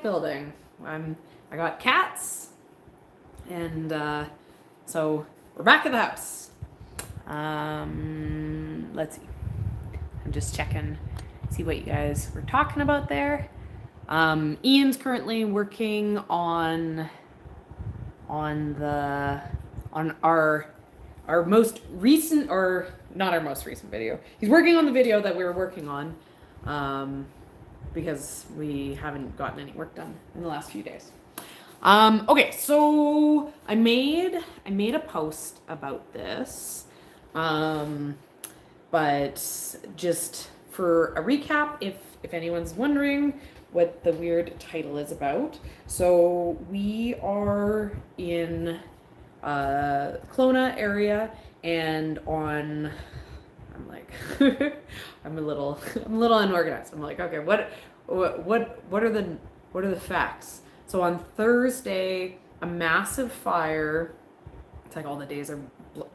outbuilding. I got cats, and so we're back at the house. Let's see. I'm just checking, see what you guys were talking about there. Ian's currently working on our most recent, or not our most recent video. He's working on the video that we were working on, because we haven't gotten any work done in the last few days. Okay, so I made a post about this, but just for a recap, if anyone's wondering what the weird title is about. So we are in Kelowna area, and on, I'm like, I'm a little unorganized. I'm like, okay, what are the facts? So on Thursday, a massive fire. It's like all the days are,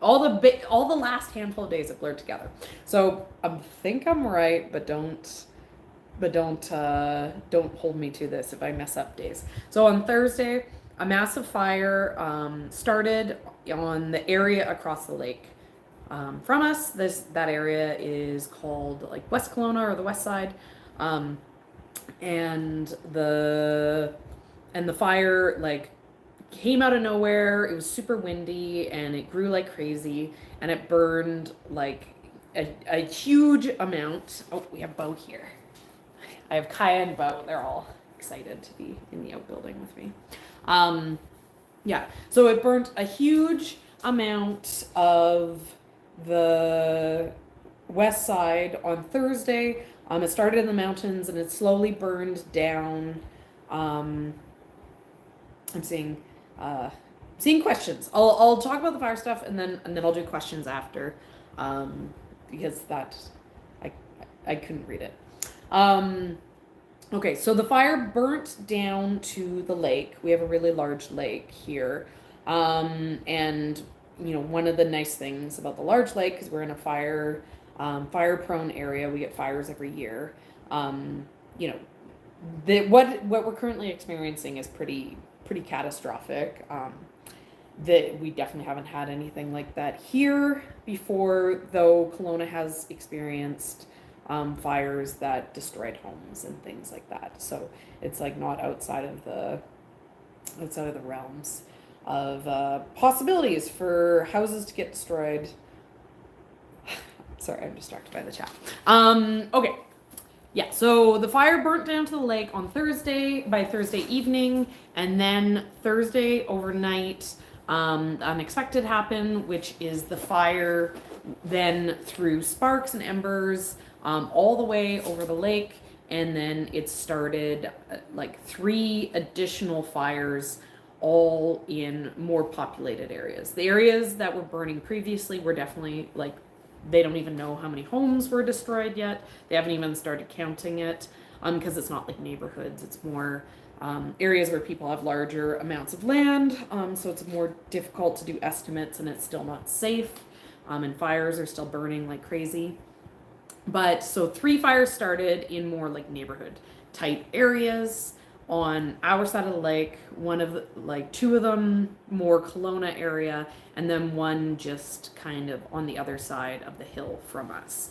all the last handful of days have blurred together. So I think I'm right, but don't hold me to this if I mess up days. So on Thursday, a massive fire started on the area across the lake from us. That area is called like West Kelowna, or the west side, and the fire like came out of nowhere. It was super windy and it grew like crazy, and it burned like a huge amount. Oh, we have Bo here. I have Kaya and Bo. They're all excited to be in the outbuilding with me. Yeah, so it burnt a huge amount of the west side on Thursday. It started in the mountains and it slowly burned down. I'm seeing questions. I'll talk about the fire stuff and then I'll do questions after, because that I couldn't read it. Okay, so the fire burnt down to the lake. We have a really large lake here. And, you know, one of the nice things about the large lake, because we're in a fire-prone area, we get fires every year. You know, what we're currently experiencing is pretty catastrophic. That we definitely haven't had anything like that here before, though Kelowna has experienced fires that destroyed homes and things like that. So it's like not outside of the realms of possibilities for houses to get destroyed. Sorry, I'm distracted by the chat. Okay. Yeah, so the fire burnt down to the lake on by Thursday evening, and then Thursday overnight, unexpected happened, which is the fire then threw sparks and embers all the way over the lake, and then it started like 3 additional fires, all in more populated areas. The areas that were burning previously were definitely like, they don't even know how many homes were destroyed yet. They haven't even started counting it, because it's not like neighborhoods. It's more areas where people have larger amounts of land, so it's more difficult to do estimates, and it's still not safe, and fires are still burning like crazy. But so 3 fires started in more like neighborhood type areas on our side of the lake. 2 of them more Kelowna area, and then 1 just kind of on the other side of the hill from us.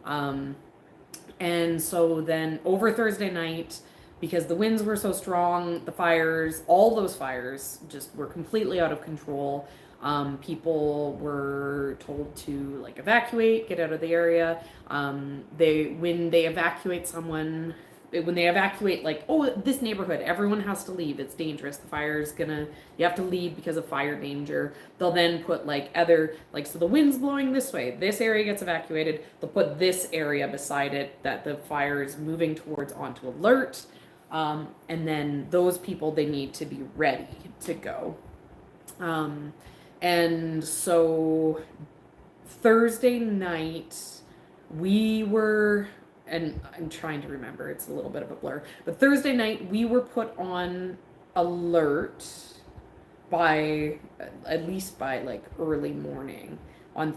And so then over Thursday night, because the winds were so strong, all those fires just were completely out of control. People were told to like evacuate, get out of the area. When they evacuate like, oh, this neighborhood, everyone has to leave, it's dangerous, the fire's you have to leave because of fire danger. They'll then put like so the wind's blowing this way, this area gets evacuated, they'll put this area beside it that the fire is moving towards onto alert. And then those people, they need to be ready to go. And so Thursday night, we were, and I'm trying to remember, it's a little bit of a blur, but Thursday night we were put on alert at least by like early morning on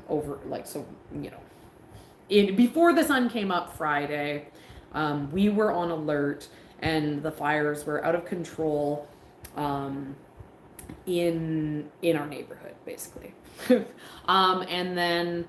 over, like, so, you know, before the sun came up Friday, we were on alert, and the fires were out of control in our neighborhood, basically. And then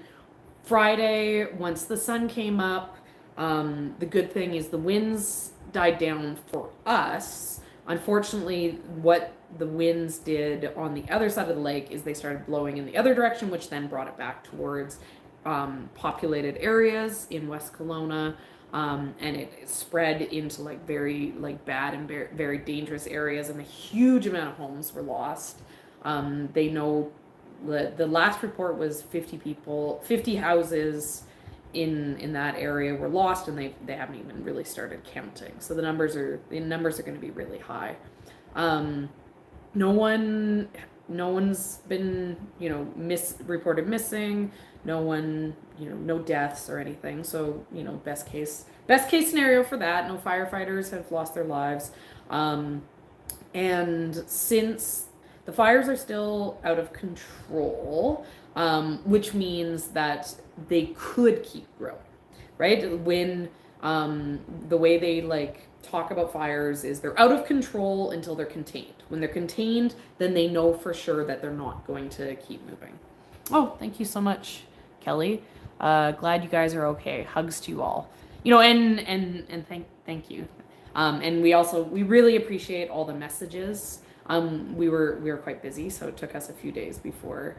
Friday, once the sun came up, the good thing is the winds died down for us. Unfortunately, what the winds did on the other side of the lake is they started blowing in the other direction, which then brought it back towards populated areas in West Kelowna. And it spread into like very like bad and very, very dangerous areas, and a huge amount of homes were lost. They know the last report was 50 houses in that area were lost, and they haven't even really started counting. So the numbers are going to be really high. No one's been reported missing. No one, no deaths or anything. So, best case scenario for that. No firefighters have lost their lives. And since the fires are still out of control, which means that they could keep growing, right? When the way they talk about fires is they're out of control until they're contained. When they're contained, then they know for sure that they're not going to keep moving. Oh, thank you so much, Kelly. Glad you guys are okay. Hugs to you all. And thank you. And we really appreciate all the messages. We were quite busy, so it took us a few days before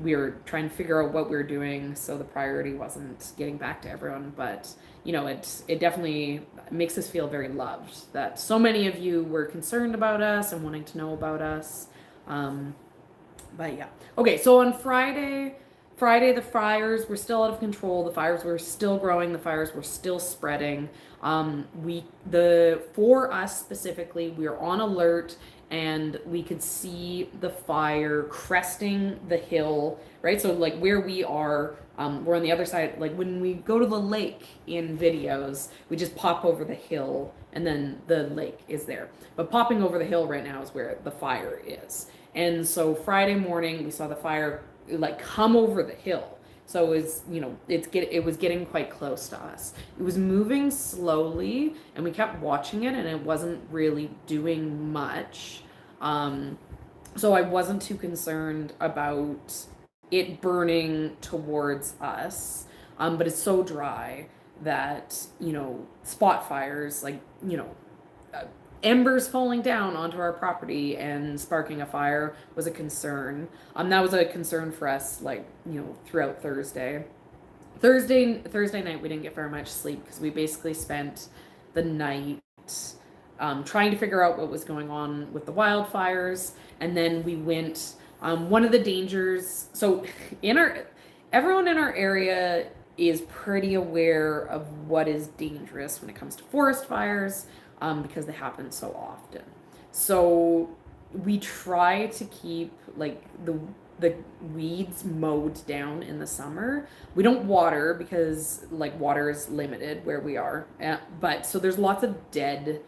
we were trying to figure out what we were doing. So the priority wasn't getting back to everyone, but it definitely makes us feel very loved that so many of you were concerned about us and wanting to know about us. But yeah. Okay, so on Friday, the fires were still out of control. The fires were still growing. The fires were still spreading. For us specifically, we were on alert, and we could see the fire cresting the hill, right? So like where we are, we're on the other side. Like when we go to the lake in videos, we just pop over the hill and then the lake is there. But popping over the hill right now is where the fire is. And so Friday morning, we saw the fire come over the hill. So it was, it was getting quite close to us. It was moving slowly, and we kept watching it, and it wasn't really doing much. So I wasn't too concerned about it burning towards us. But it's so dry that, spot fires, embers falling down onto our property and sparking a fire was a concern. That was a concern for us, throughout Thursday. Thursday night, we didn't get very much sleep because we basically spent the night trying to figure out what was going on with the wildfires. And then we went, one of the dangers, so everyone in our area is pretty aware of what is dangerous when it comes to forest fires. Because they happen so often. So we try to keep the weeds mowed down in the summer. We don't water because water is limited where we are. But so there's lots of dead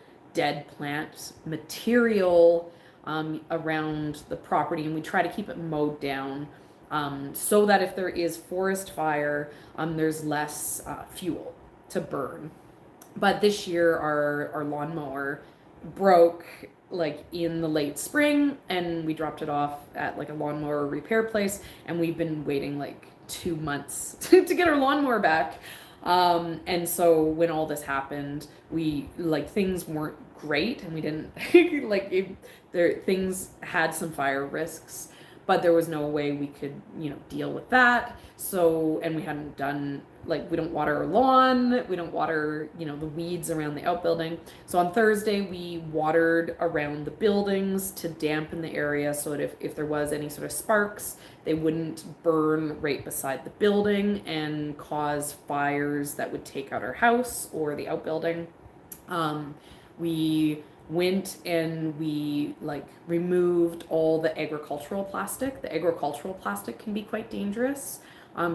plant material around the property, and we try to keep it mowed down so that if there is forest fire, there's less fuel to burn. But this year, our lawnmower broke in the late spring, and we dropped it off at a lawnmower repair place, and we've been waiting 2 months to get our lawnmower back. And so when all this happened, we things weren't great, and we didn't things had some fire risks, but there was no way we could deal with that. So, and we hadn't done we don't water our lawn, we don't water, the weeds around the outbuilding. So on Thursday, we watered around the buildings to dampen the area so that if there was any sort of sparks, they wouldn't burn right beside the building and cause fires that would take out our house or the outbuilding. We went and we removed all the agricultural plastic. The agricultural plastic can be quite dangerous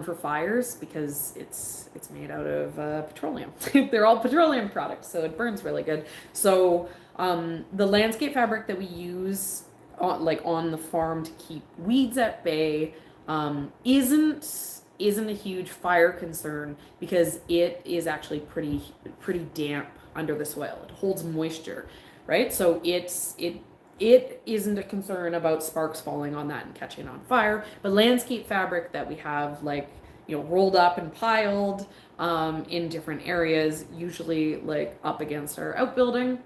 for fires because it's made out of petroleum. They're all petroleum products, so it burns really good. So the landscape fabric that we use on the farm to keep weeds at bay isn't a huge fire concern because it is actually pretty damp under the soil. It holds moisture, right? So it isn't a concern about sparks falling on that and catching on fire. But landscape fabric that we have, like, rolled up and piled in different areas, usually like up against our outbuilding,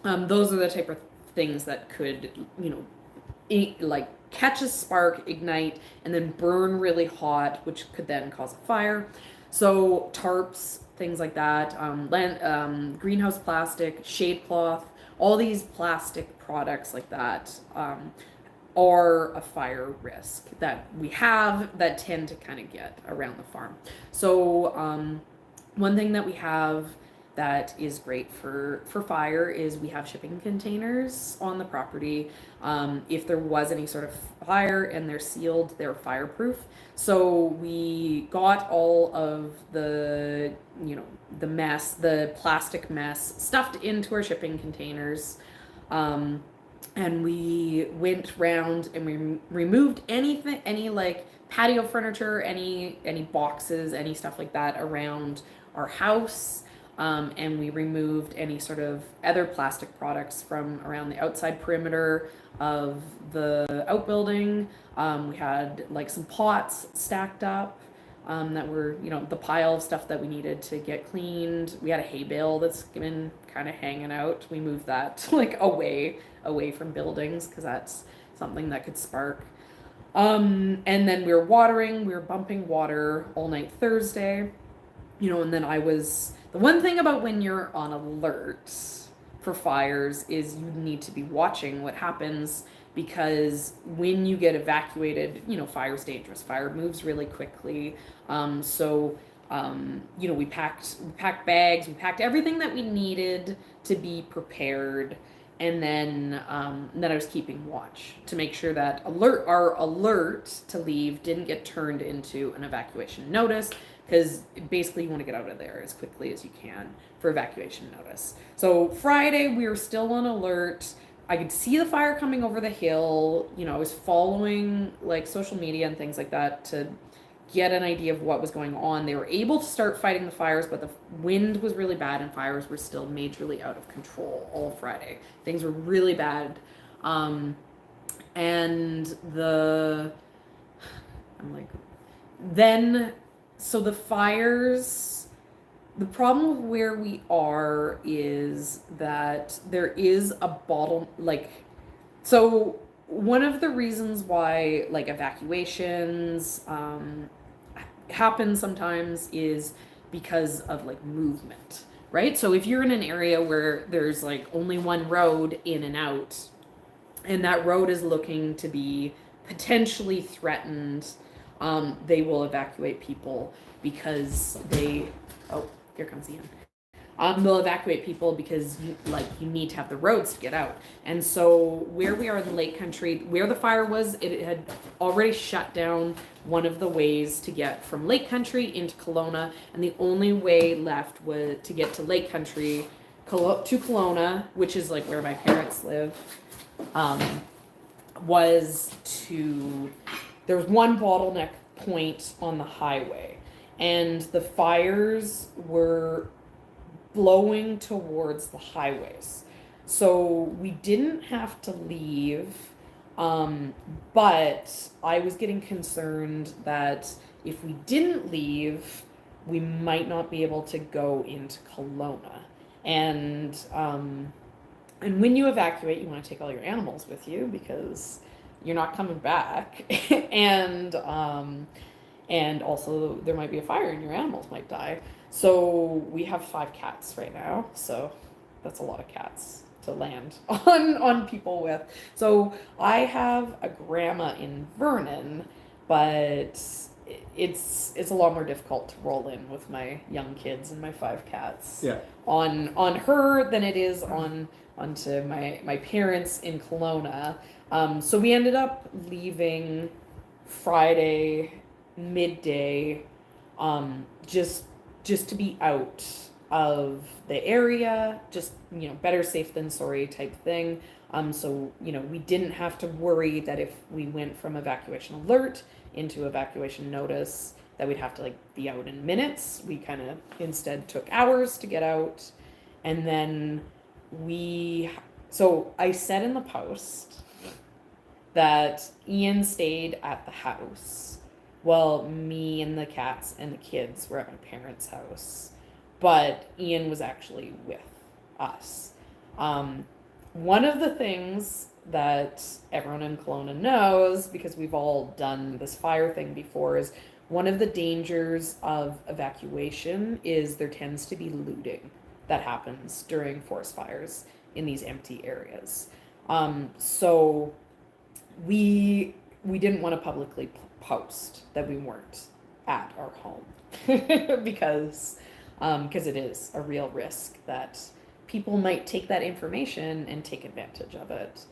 those are the type of things that could, like catch a spark, ignite, and then burn really hot, which could then cause a fire. So tarps, things like that, greenhouse plastic, shade cloth, all these plastic products like that are a fire risk that we have that tend to kind of get around the farm. So one thing that we have that is great for fire is we have shipping containers on the property. If there was any sort of fire and they're sealed, they're fireproof. So we got all of the, the mess, the plastic mess stuffed into our shipping containers. And we went round and we removed anything, any like patio furniture, any boxes, any stuff like that around our house. And we removed any sort of other plastic products from around the outside perimeter of the outbuilding. We had like some pots stacked up that were, the pile of stuff that we needed to get cleaned. We had a hay bale that's been kind of hanging out. We moved that like away from buildings because that's something that could spark. And then we were bumping water all night Thursday, and then the one thing about when you're on alert for fires is you need to be watching what happens, because when you get evacuated, fire's dangerous. Fire moves really quickly. We packed bags, we packed everything that we needed to be prepared. And then I was keeping watch to make sure that our alert to leave didn't get turned into an evacuation notice, because basically you want to get out of there as quickly as you can for evacuation notice. So Friday we were still on alert. I could see the fire coming over the hill. I was following like social media and things like that to get an idea of what was going on. They were able to start fighting the fires, but the wind was really bad and fires were still majorly out of control all Friday. Things were really bad. So the fires, the problem with where we are is that there is a so one of the reasons why like evacuations happen sometimes is because of like movement, right? So if you're in an area where there's like only one road in and out, and that road is looking to be potentially threatened, they will evacuate people because here comes Ian. They'll evacuate people because you need to have the roads to get out. And so where we are in the lake country, where the fire was, it had already shut down one of the ways to get from lake country into Kelowna, and the only way left was to get to lake country to Kelowna, which is like where my parents live. There was one bottleneck point on the highway, and the fires were blowing towards the highways. So we didn't have to leave, but I was getting concerned that if we didn't leave, we might not be able to go into Kelowna. And when you evacuate, you want to take all your animals with you because you're not coming back. and also there might be a fire and your animals might die. So we have 5 cats right now. So that's a lot of cats to land on people with. So I have a grandma in Vernon, but it's a lot more difficult to roll in with my young kids and my 5 cats on her than it is onto my parents in Kelowna. So we ended up leaving Friday midday, just to be out of the area, just, better safe than sorry type thing. So, we didn't have to worry that if we went from evacuation alert into evacuation notice that we'd have to be out in minutes. We kind of instead took hours to get out. And then so I said in the post that Ian stayed at the house while me and the cats and the kids were at my parents' house. But Ian was actually with us. One of the things that everyone in Kelowna knows, because we've all done this fire thing before, is one of the dangers of evacuation is there tends to be looting that happens during forest fires in these empty areas. So we didn't want to publicly post that we weren't at our home because it is a real risk that people might take that information and take advantage of it.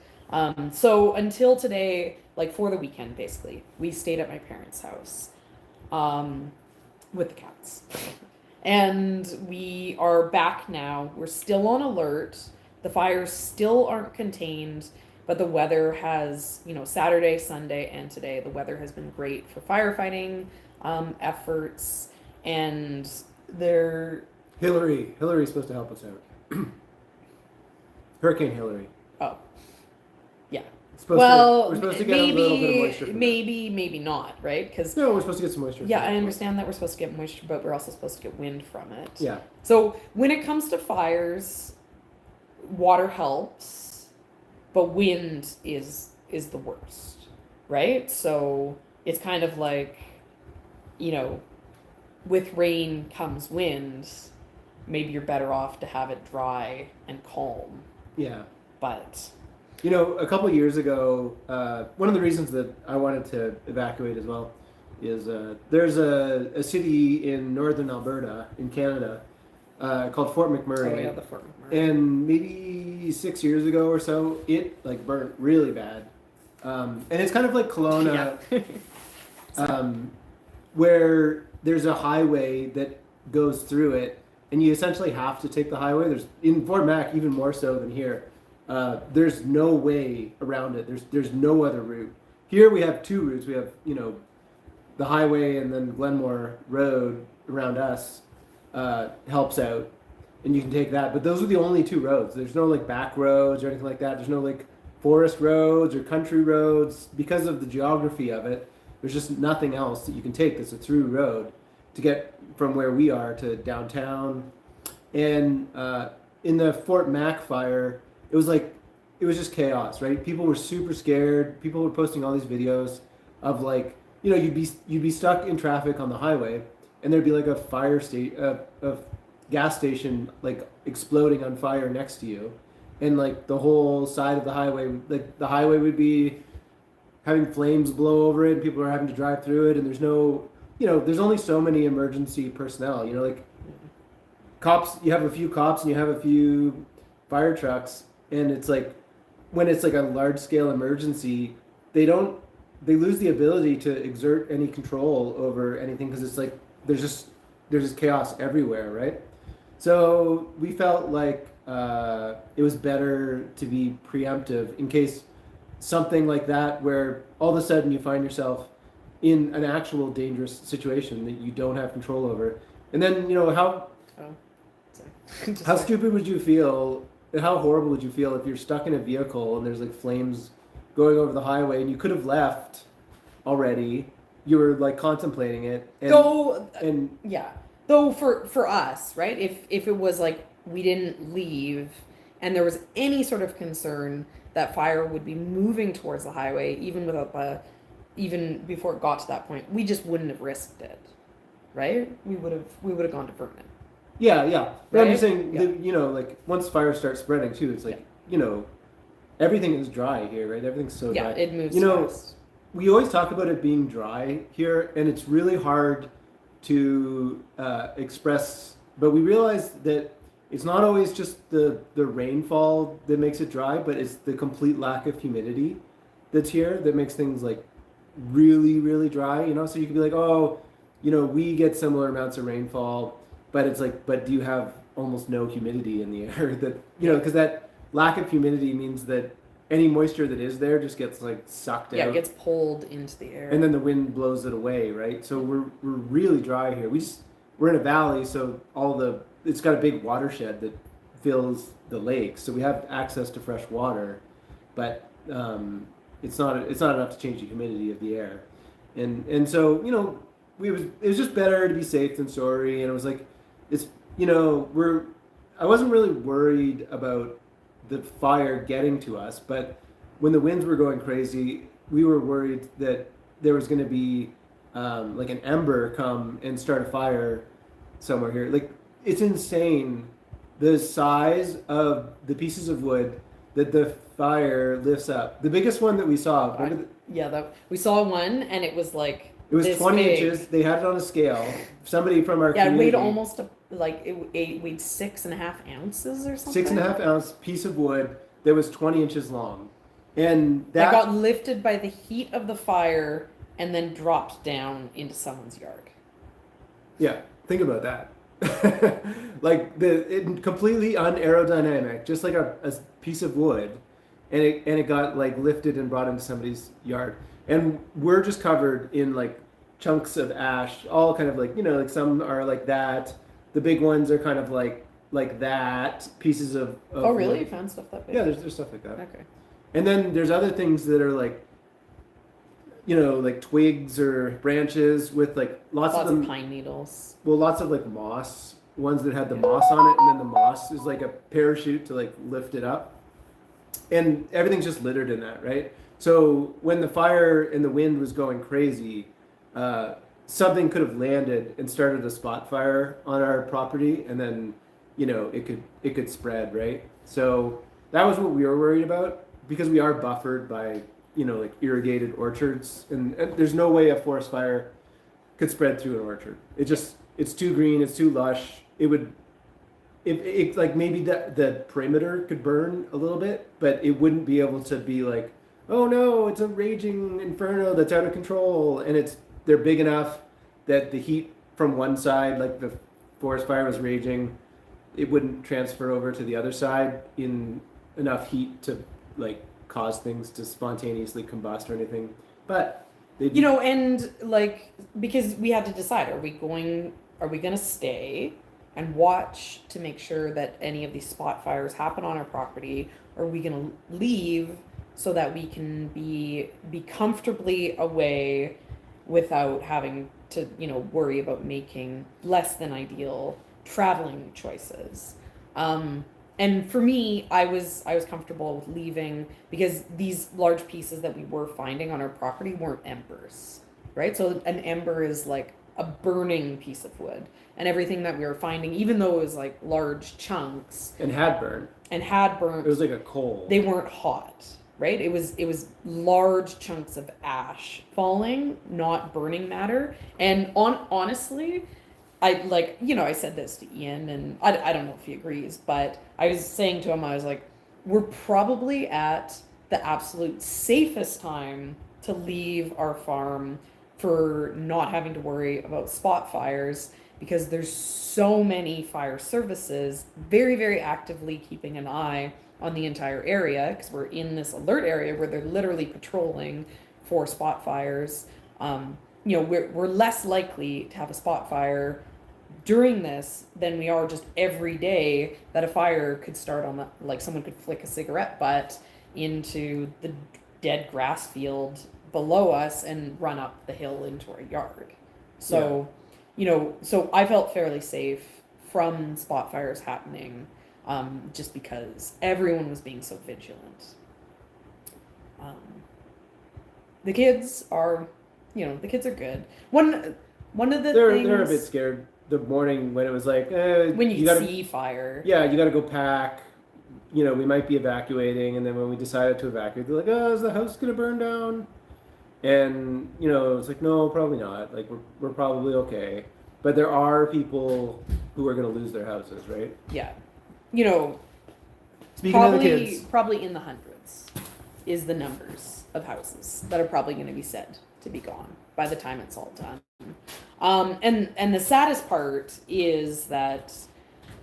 So until today, like for the weekend, basically, we stayed at my parents' house with the cats. And we are back now. We're still on alert. The fires still aren't contained, but the weather has, Saturday, Sunday, and today, the weather has been great for firefighting efforts. And Hillary's supposed to help us out. Hurricane Hillary. Oh, yeah. We're supposed to get a little bit of moisture. Maybe not, right? Because no, we're supposed to get some moisture. Yeah, I understand that we're supposed to get moisture, but we're also supposed to get wind from it. Yeah. So when it comes to fires, water helps, but wind is the worst, right? So it's kind of like, with rain comes wind. Maybe you're better off to have it dry and calm. Yeah. But a couple of years ago, one of the reasons that I wanted to evacuate as well is there's a city in northern Alberta in Canada called Fort McMurray. Oh yeah, the Fort McMurray. And maybe 6 years ago or so, it burnt really bad. And it's kind of like Kelowna, where there's a highway that goes through it, and you essentially have to take the highway. There's in Fort Mac even more so than here. There's no way around it. There's no other route. Here we have two routes. We have the highway, and then Glenmore Road around us helps out, and you can take that. But those are the only two roads. There's no back roads or anything like that. There's no forest roads or country roads because of the geography of it. There's just nothing else that you can take that's a through road to get from where we are to downtown. And in the Fort Mac fire, it was just chaos, right? People were super scared. People were posting all these videos of you'd be stuck in traffic on the highway, and there'd be a fire a gas station exploding on fire next to you, and the whole side of the highway, the highway would be having flames blow over it, and people are having to drive through it, and there's no, there's only so many emergency personnel, cops, you have a few cops and you have a few fire trucks, and it's when it's a large scale emergency, they lose the ability to exert any control over anything, because it's there's just chaos everywhere, right? So we felt it was better to be preemptive in case something like that, where all of a sudden you find yourself in an actual dangerous situation that you don't have control over. And then, how stupid would you feel, how horrible would you feel if you're stuck in a vehicle and there's flames going over the highway and you could have left already, you were contemplating it. Though for us, right, if it was we didn't leave and there was any sort of concern that fire would be moving towards the highway, even even before it got to that point, we just wouldn't have risked it, right? We would have gone to Vernon. Yeah. But right? I'm just saying, once fire starts spreading too, it's everything is dry here, right? Everything's so dry. Yeah, it moves fast. We always talk about it being dry here, and it's really hard to express, but we realize that it's not always just the rainfall that makes it dry, but it's the complete lack of humidity that's here that makes things really, really dry, So you could be we get similar amounts of rainfall, but it's but do you have almost no humidity in the air? That, because that lack of humidity means that any moisture that is there just gets sucked out. Yeah, it gets pulled into the air. And then the wind blows it away, right? So we're really dry here. We're in a valley, so it's got a big watershed that fills the lake, so we have access to fresh water, but it's not enough to change the humidity of the air, and so it was just better to be safe than sorry, and it was like it's I wasn't really worried about the fire getting to us, but when the winds were going crazy, we were worried that there was going to be like an ember come and start a fire somewhere here. Like, it's insane the size of the pieces of wood that the fire lifts up. The biggest one that we saw, we saw one, and it was like it was 20 big. inches. They had it on a scale. Somebody from our it community, weighed almost it weighed 6.5 ounces or something. 6.5 ounce piece of wood that was 20 inches long, and that got lifted by the heat of the fire and then dropped down into someone's yard. Yeah, think about that. Like completely unaerodynamic, just like a piece of wood, and it got like lifted and brought into somebody's yard, and we're just covered in like chunks of ash, all kind of like like some are like that. The big ones are kind of like that, pieces of oh really? Wood. You found stuff that big? Yeah, there's stuff like that. Okay. And then there's other things that are like like twigs or branches with like lots of them, pine needles. Well, lots of like moss, ones that had the moss on it, and then the moss is like a parachute to like lift it up. And everything's just littered in that, right? So when the fire and the wind was going crazy, something could have landed and started a spot fire on our property, and then it could spread, right? So that was what we were worried about, because we are buffered by like irrigated orchards, and there's no way a forest fire could spread through an orchard. It's too green, it's too lush. It like maybe the perimeter could burn a little bit, but it wouldn't be able to be like, oh no, it's a raging inferno that's out of control, and they're big enough that the heat from one side, like the forest fire was raging, it wouldn't transfer over to the other side in enough heat to like cause things to spontaneously combust or anything. But and like, because we had to decide, are we going to stay and watch to make sure that any of these spot fires happen on our property, or are we going to leave so that we can be comfortably away without having to worry about making less than ideal traveling choices. And for me, I was comfortable with leaving, because these large pieces that we were finding on our property weren't embers, right? So an ember is like a burning piece of wood, and everything that we were finding, even though it was like large chunks and had burnt, it was like a coal. They weren't hot, right? It was large chunks of ash falling, not burning matter. And honestly, I said this to Ian, and I don't know if he agrees, but I was saying to him, I was like, we're probably at the absolute safest time to leave our farm for not having to worry about spot fires, because there's so many fire services very, very actively keeping an eye on the entire area, because we're in this alert area where they're literally patrolling for spot fires. We're less likely to have a spot fire during this than we are just every day that a fire could start on someone could flick a cigarette butt into the dead grass field below us and run up the hill into our yard. So, so I felt fairly safe from spot fires happening, just because everyone was being so vigilant. The kids are good. One of the things, they're a bit scared the morning when it was like, when you gotta see fire. Yeah, you got to go pack. We might be evacuating, and then when we decided to evacuate, they're like, "Oh, is the house gonna burn down?" And it's like, no, probably not. Like we're probably okay. But there are people who are gonna lose their houses, right? Yeah, Speaking of the kids, probably in the hundreds is the numbers of houses that are probably going to be said to be gone by the time it's all done. And the saddest part is that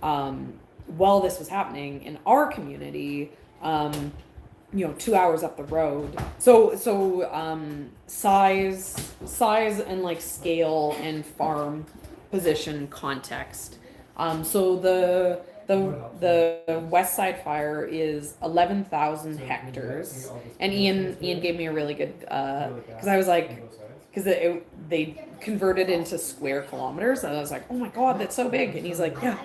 while this was happening in our community, 2 hours up the road. So size and like scale and farm position context. So The West Side fire is 11,000 hectares, and Ian gave me a really good because I was like, because they converted into square kilometers, and I was like, oh my god, that's so big, and he's like, yeah,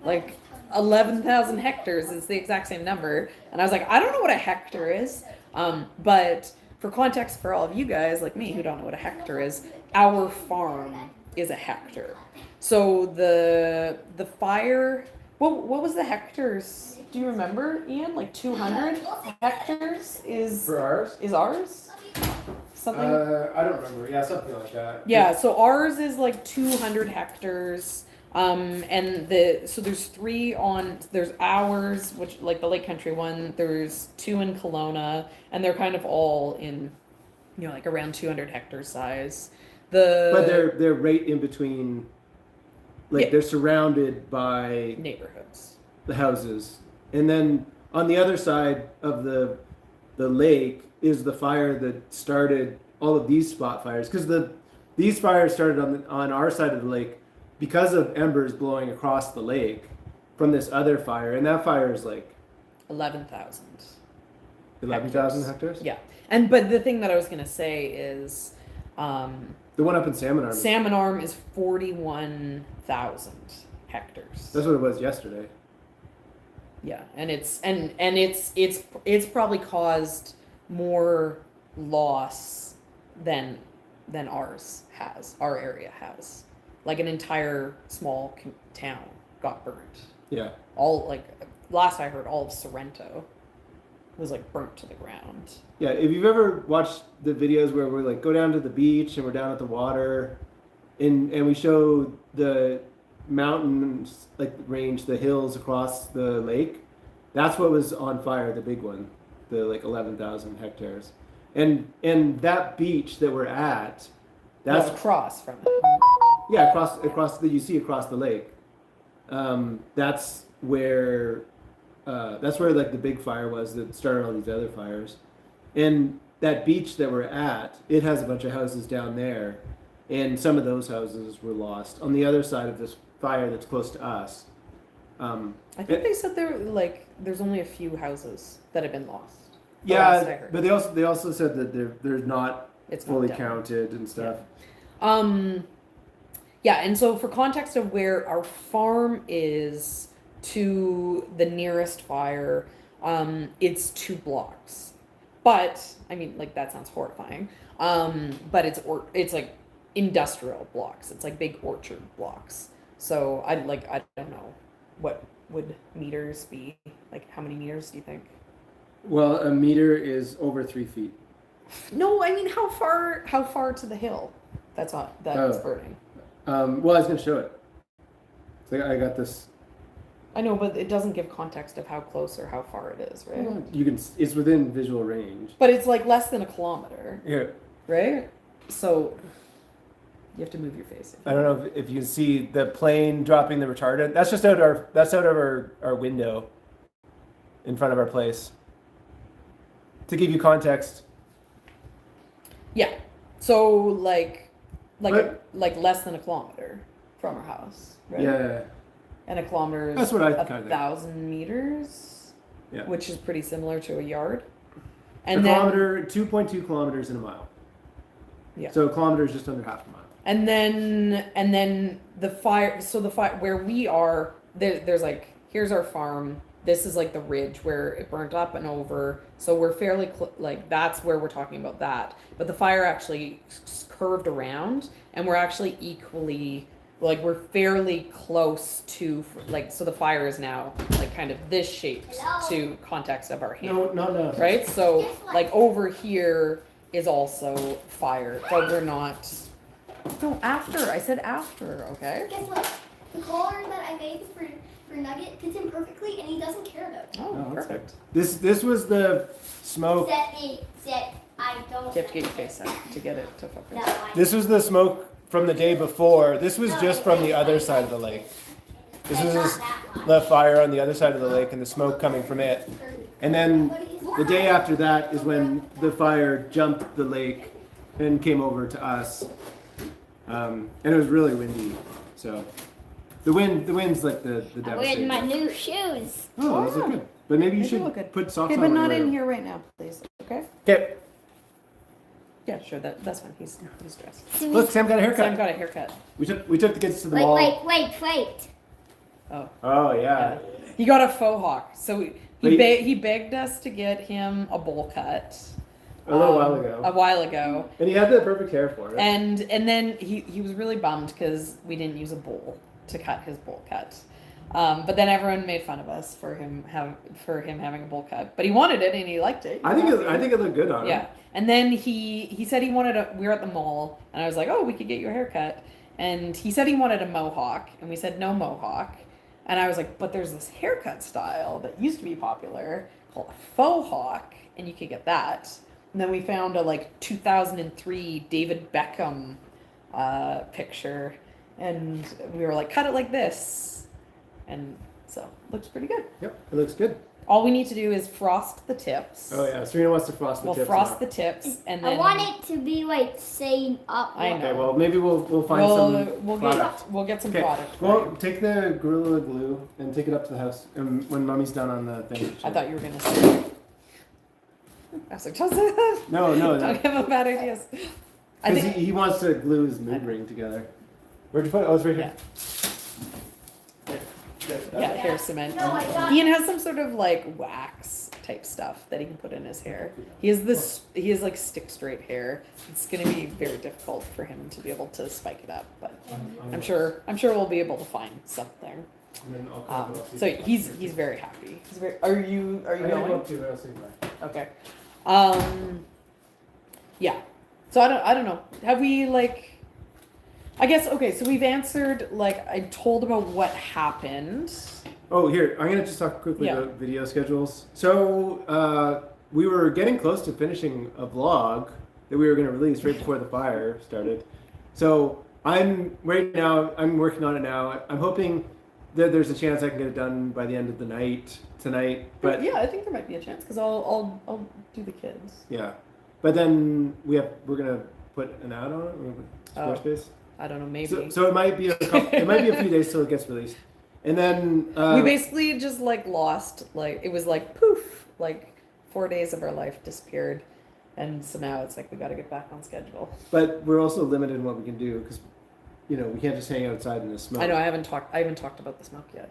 like 11,000 hectares is the exact same number, and I was like, I don't know what a hectare is, but for context for all of you guys like me who don't know what a hectare is, our farm is a hectare. So the fire. What was the hectares? Do you remember, Ian? Like 200 hectares is For ours? Is ours? Something. I don't remember. Yeah, something like that. Yeah. So ours is like 200 hectares. And so there's there's ours, which like the Lake Country one. There's 2 in Kelowna, and they're kind of all in, like around 200 hectare size. But they're right in between. Like they're surrounded by neighborhoods, the houses, and then on the other side of the lake is the fire that started all of these spot fires. Because these fires started on our side of the lake because of embers blowing across the lake from this other fire, and that fire is like 11,000. 11,000 hectares. Yeah, but the thing that I was gonna say is. The one up in Salmon Arm. Salmon Arm is 41,000 hectares. That's what it was yesterday. Yeah, and it's probably caused more loss than ours has. Our area has, like an entire small town got burnt. Yeah. All like last I heard, all of Sorrento was like burnt to the ground. Yeah, if you've ever watched the videos where we're like go down to the beach and we're down at the water, and we show the mountains like range, the hills across the lake, that's what was on fire, the big one, the like 11,000 hectares, and that beach that we're at, that's across from it. Yeah, across the you see across the lake. That's where like the big fire was that started all these other fires. And that beach that we're at, it has a bunch of houses down there, and some of those houses were lost. On the other side of this fire that's close to us. I think they said there's only a few houses that have been lost. Yeah, but they also said that they're not fully counted and stuff. Yeah, and so for context of where our farm is to the nearest fire, it's 2 blocks. But I mean, like that sounds horrifying. But it's like industrial blocks. It's like big orchard blocks. So I don't know, what would meters be? Like how many meters do you think? Well, a meter is over 3 feet. No, I mean how far to the hill? It's burning. Well, I was gonna show it. So I got this. I know, but it doesn't give context of how close or how far it is, right? Well, it's within visual range. But it's like less than a kilometer. Yeah. Right? So you have to move your face. I don't know if you can see the plane dropping the retardant. That's just out of our window in front of our place. To give you context. Yeah. So like less than a kilometer from our house, right? Yeah. And a kilometer is That's what I 1,000 meters. Yeah. Which is pretty similar to a yard. And 2.2 kilometers in a mile. Yeah. So a kilometer is just under half a mile. And then the fire. So the fire where we are, there's like, here's our farm. This is like the ridge where it burnt up and over. So we're fairly that's where we're talking about that. But the fire actually curved around, and we're actually equally. Like we're fairly close to so the fire is now like kind of this shaped to context of our hand. No. Right? So like over here is also fire, but we're not. No, after. I said after, okay? Guess what? The collar that I made for Nugget fits him perfectly, and he doesn't care about it. Oh, perfect. This was the smoke. I don't. You have to get your face out to get it to focus. No, This was the smoke from the day before. This was just from the other side of the lake. This was the fire on the other side of the lake and the smoke coming from it. And then the day after that is when the fire jumped the lake and came over to us. And it was really windy. So The wind's like the I'm devastating. wearing my new shoes. Oh, those look good. But maybe you They do look should good. put socks Okay, on. but when not you wear in them. here right now, please. Okay. Okay. Yeah, sure. That's fine. He's dressed. Look, Sam got a Sam haircut. got a haircut. We took the kids to the mall. Wait. Oh. Oh yeah. He got a faux hawk. So Wait. he begged us to get him a bowl cut. A little while ago. A while ago. And he had the perfect hair for it. And then he was really bummed because we didn't use a bowl to cut his bowl cut. But then everyone made fun of us for him having a bowl cut. But he wanted it and he liked it. I think it looked good on him. Yeah. And then he said he wanted we were at the mall and I was like, oh, we could get you a haircut. And he said he wanted a mohawk and we said no mohawk. And I was like, but there's this haircut style that used to be popular called a faux hawk and you could get that. And then we found a 2003 David Beckham picture and we were like, cut it like this. And so looks pretty good. Yep, it looks good. All we need to do is frost the tips. Oh yeah, Serena wants to frost the We'll tips. frost now. the tips and then I want it to be staying up. I know. Okay, well maybe we'll find some product. We'll get some Okay, product. well take the Gorilla Glue and take it up to the house, and when Mommy's done on the thing. I thought you were gonna say. I was like, don't say that. No, Don't give him bad ideas. I because think. he wants to glue his mood ring together. Where'd you put it? Oh, it's right here. Yeah, hair cement. No, I got Ian has some sort of wax type stuff that he can put in his hair. He has stick straight hair. It's gonna be very difficult for him to be able to spike it up, but I'm sure we'll be able to find something. And then I'll come up So and he's very happy. He's very. Are you I'm gonna go going? up to the sleep bag. Okay. Yeah. So I don't know. Have we I guess okay, so we've answered I told about what happened. Oh, here, I'm gonna just talk quickly Yeah. about video schedules. So we were getting close to finishing a vlog that we were gonna release right before the fire started. So I'm working on it now. I'm hoping that there's a chance I can get it done by the end of the night tonight. But yeah, I think there might be a chance because I'll do the kids. yeah, but then we're gonna put an ad on it. We're gonna put Squarespace. I don't know, maybe. So it might be it might be a few days till it gets released, and then we basically just lost it was poof 4 days of our life disappeared, and so now it's we got to get back on schedule. But we're also limited in what we can do because we can't just hang outside in the smoke. I know I haven't talked about the smoke yet.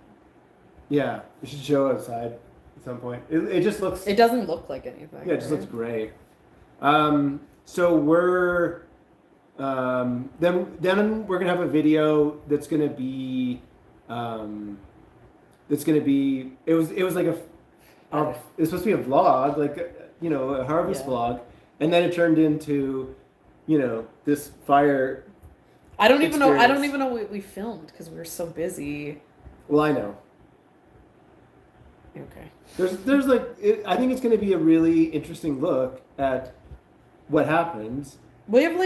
Yeah, we should show outside at some point. It just looks. It doesn't look like anything. Yeah, it just right? looks gray. So we're then we're gonna have a video that's gonna be it was it was supposed to be a vlog a harvest vlog, and then it turned into this fire. I don't even know experience. what we filmed because we were so busy. Well, I know. Okay. There's I think it's going to be a really interesting look at what happens. We have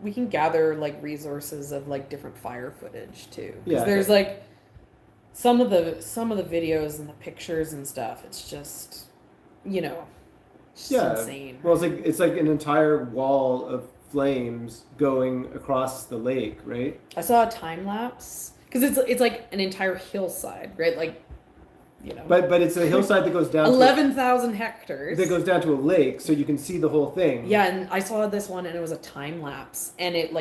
we can gather resources of different fire footage too. Yeah. There's some of the videos and the pictures and stuff. It's just it's just insane. Well, it's like an entire wall of flames going across the lake, right? I saw a time lapse because it's an entire hillside, right? But it's a hillside that goes down 11,000 hectares. that goes down to a lake, so you can see the whole thing. Yeah, and I saw this one, and it was a time lapse, and it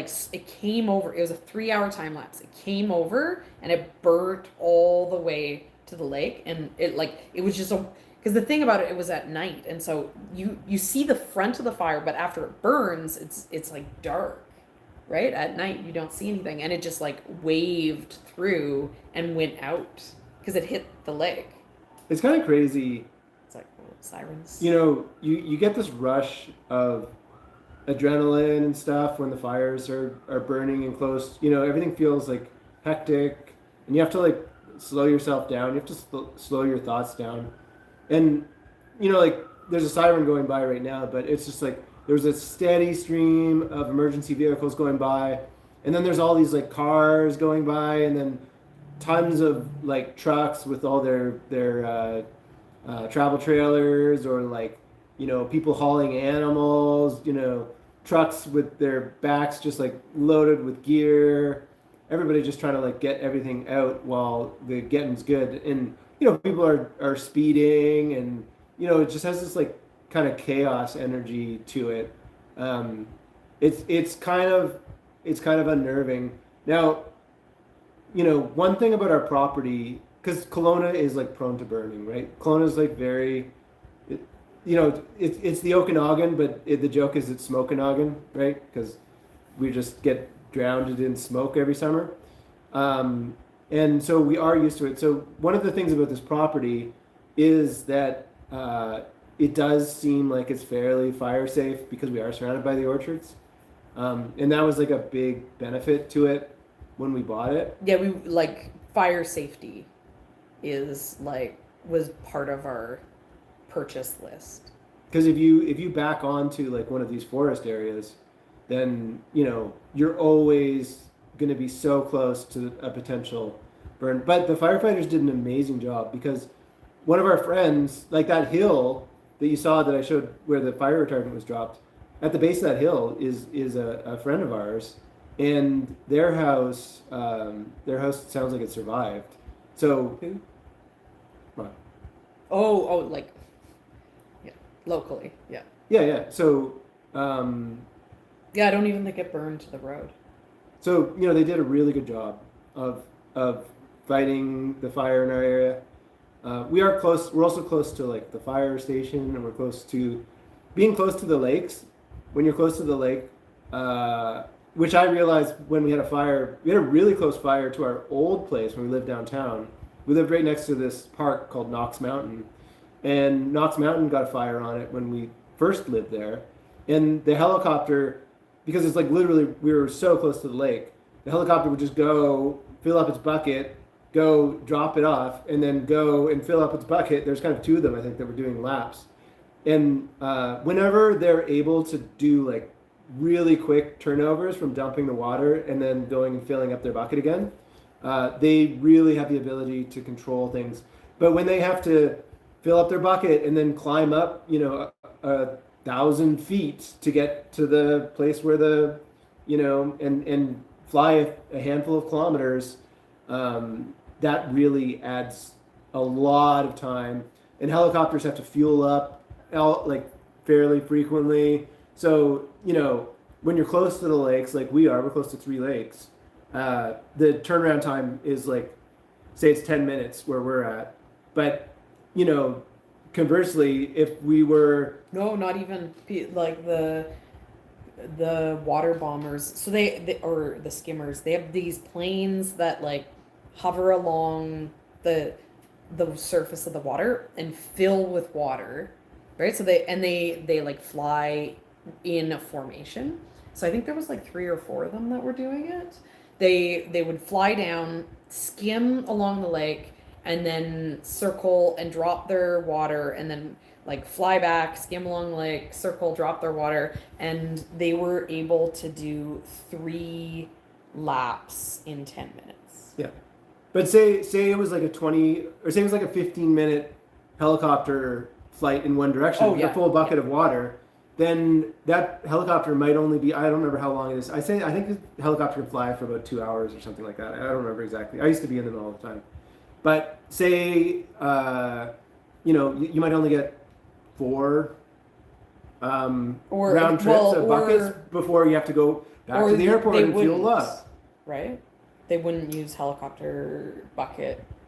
came over. It was a 3-hour time lapse. It came over, and it burnt all the way to the lake, and it was just because the thing about it was at night, and so you see the front of the fire, but after it burns, it's dark, right? At night you don't see anything, and it just waved through and went out because it hit the lake. It's kind of crazy. It's sirens. You get this rush of adrenaline and stuff when the fires are burning and close. Everything feels hectic, and you have to slow yourself down. You have to slow your thoughts down. And there's a siren going by right now, but it's just there's a steady stream of emergency vehicles going by, and then there's all these cars going by, and then tons of trucks with all their travel trailers, or people hauling animals, trucks with their backs just loaded with gear, everybody just trying to like get everything out while the getting's good. And people are speeding, and it just has this like kind of chaos energy to it. It's kind of unnerving. Now, one thing about our property, because Kelowna is like prone to burning, right? Kelowna is like very, it's the Okanagan, but the joke is it's Smokanagan, right? Because we just get drowned in smoke every summer. And so we are used to it. So one of the things about this property is that it does seem like it's fairly fire safe because we are surrounded by the orchards. And that was like a big benefit to it when we bought it. Yeah, we like fire safety was part of our purchase list. Because if you back onto like one of these forest areas, then you're always going to be so close to a potential burn. But the firefighters did an amazing job, because one of our friends, like that hill that you saw that I showed where the fire retardant was dropped, at the base of that hill is a friend of ours, and their house sounds like it survived. So Who? What? Oh, like, yeah, locally, yeah. Yeah. So Yeah, I don't even think it burned to the road. So they did a really good job of fighting the fire in our area. We are close. We're also close to like the fire station, and we're close to being close to the lakes. When you're close to the lake, which I realized when we had a fire, we had a really close fire to our old place when we lived downtown. We lived right next to this park called Knox Mountain, and Knox Mountain got a fire on it when we first lived there. And the helicopter, because it's like literally we were so close to the lake, the helicopter would just go fill up its bucket, go drop it off, and then go and fill up its bucket. There's kind of two of them, I think, that were doing laps. And whenever they're able to do like really quick turnovers from dumping the water and then going and filling up their bucket again, they really have the ability to control things. But when they have to fill up their bucket and then climb up, 1,000 feet to get to the place where and fly a handful of kilometers, that really adds a lot of time. And helicopters have to fuel up like fairly frequently. So when you're close to the lakes, like we're close to 3 lakes. The turnaround time is like, say it's 10 minutes where we're at, but conversely, if we were not even like the water bombers. So they or the skimmers. They have these planes that like hover along the surface of the water and fill with water, right? So they like fly in a formation. So I think there was like 3 or 4 of them that were doing it. They would fly down, skim along the lake, and then circle and drop their water, and then like fly back, skim along the lake, circle, drop their water, and they were able to do 3 laps in 10 minutes. Yeah. But say it was like a 20, or say it was like a 15-minute helicopter flight in one direction with a full bucket of water, then that helicopter might only be, I don't remember how long it is. I think the helicopter can fly for about 2 hours or something like that. I don't remember exactly. I used to be in them all the time. But say, you might only get 4 round trips of buckets before you have to go back to the airport and fuel up. Right? They wouldn't use helicopter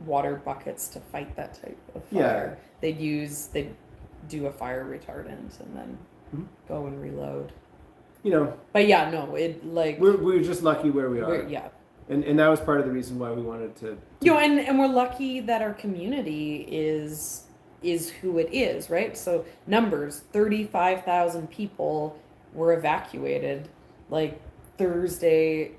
water buckets to fight that type of fire. Yeah. They'd do a fire retardant and then go and reload. But yeah, no, it like we're just lucky where we are. Yeah. And that was part of the reason why we wanted to and we're lucky that our community is who it is, right? So numbers, 35,000 people were evacuated like Thursday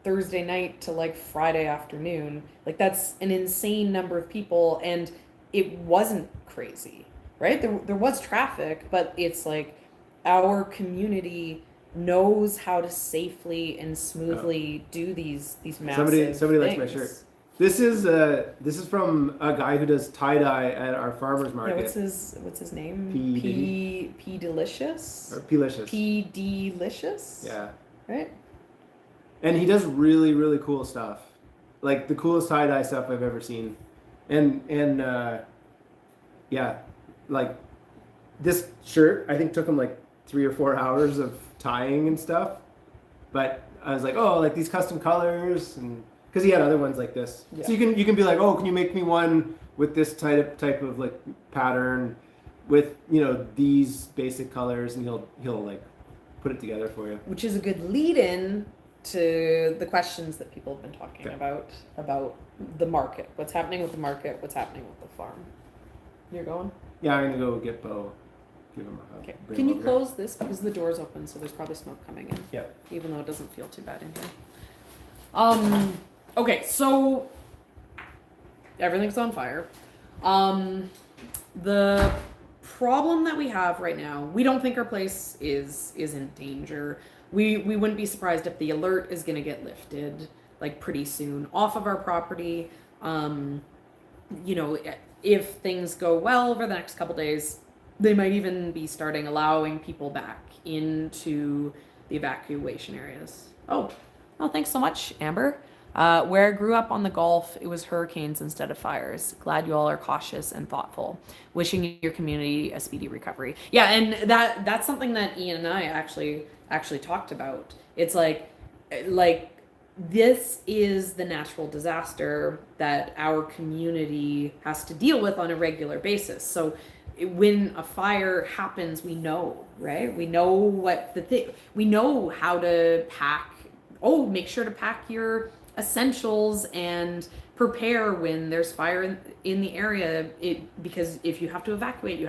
night to like Friday afternoon. Like that's an insane number of people, and it wasn't crazy, right? There was traffic, but it's like our community knows how to safely and smoothly do these massive somebody things. Likes my shirt. This is from a guy who does tie-dye at our farmers market. Yeah, what's his name? P Delicious? Or P-licious. P Delicious? Yeah. Right? And he does really, really cool stuff. Like the coolest tie-dye stuff I've ever seen. And yeah, like this shirt, I think took him like 3 or 4 hours of tying and stuff. But I was like, oh, like these custom colors, and because he had other ones like this. Yeah. So you can be like, oh, can you make me one with this type of like pattern with, you know, these basic colors, and he'll like put it together for you. Which is a good lead-in to the questions that people have been talking Okay. about the market. What's happening with the market? What's happening with the farm? You're going? Yeah, I'm gonna go get Bo. Give him a Okay. bring Can him you over. close this because the door's open, so there's probably smoke coming in. Yeah. Even though it doesn't feel too bad in here. Okay, so everything's on fire. The problem that we have right now, we don't think our place is in danger. We wouldn't be surprised if the alert is going to get lifted like pretty soon off of our property. You know, if things go well over the next couple days, they might even be starting allowing people back into the evacuation areas. Oh, thanks so much, Amber. Where I grew up on the Gulf, it was hurricanes instead of fires. Glad you all are cautious and thoughtful. Wishing your community a speedy recovery. Yeah, and that's something that Ian and I actually talked about. It's like this is the natural disaster that our community has to deal with on a regular basis. So when a fire happens, we know, right? We know what we know how to pack. Oh, make sure to pack your essentials and prepare when there's fire in the area. Because if you have to evacuate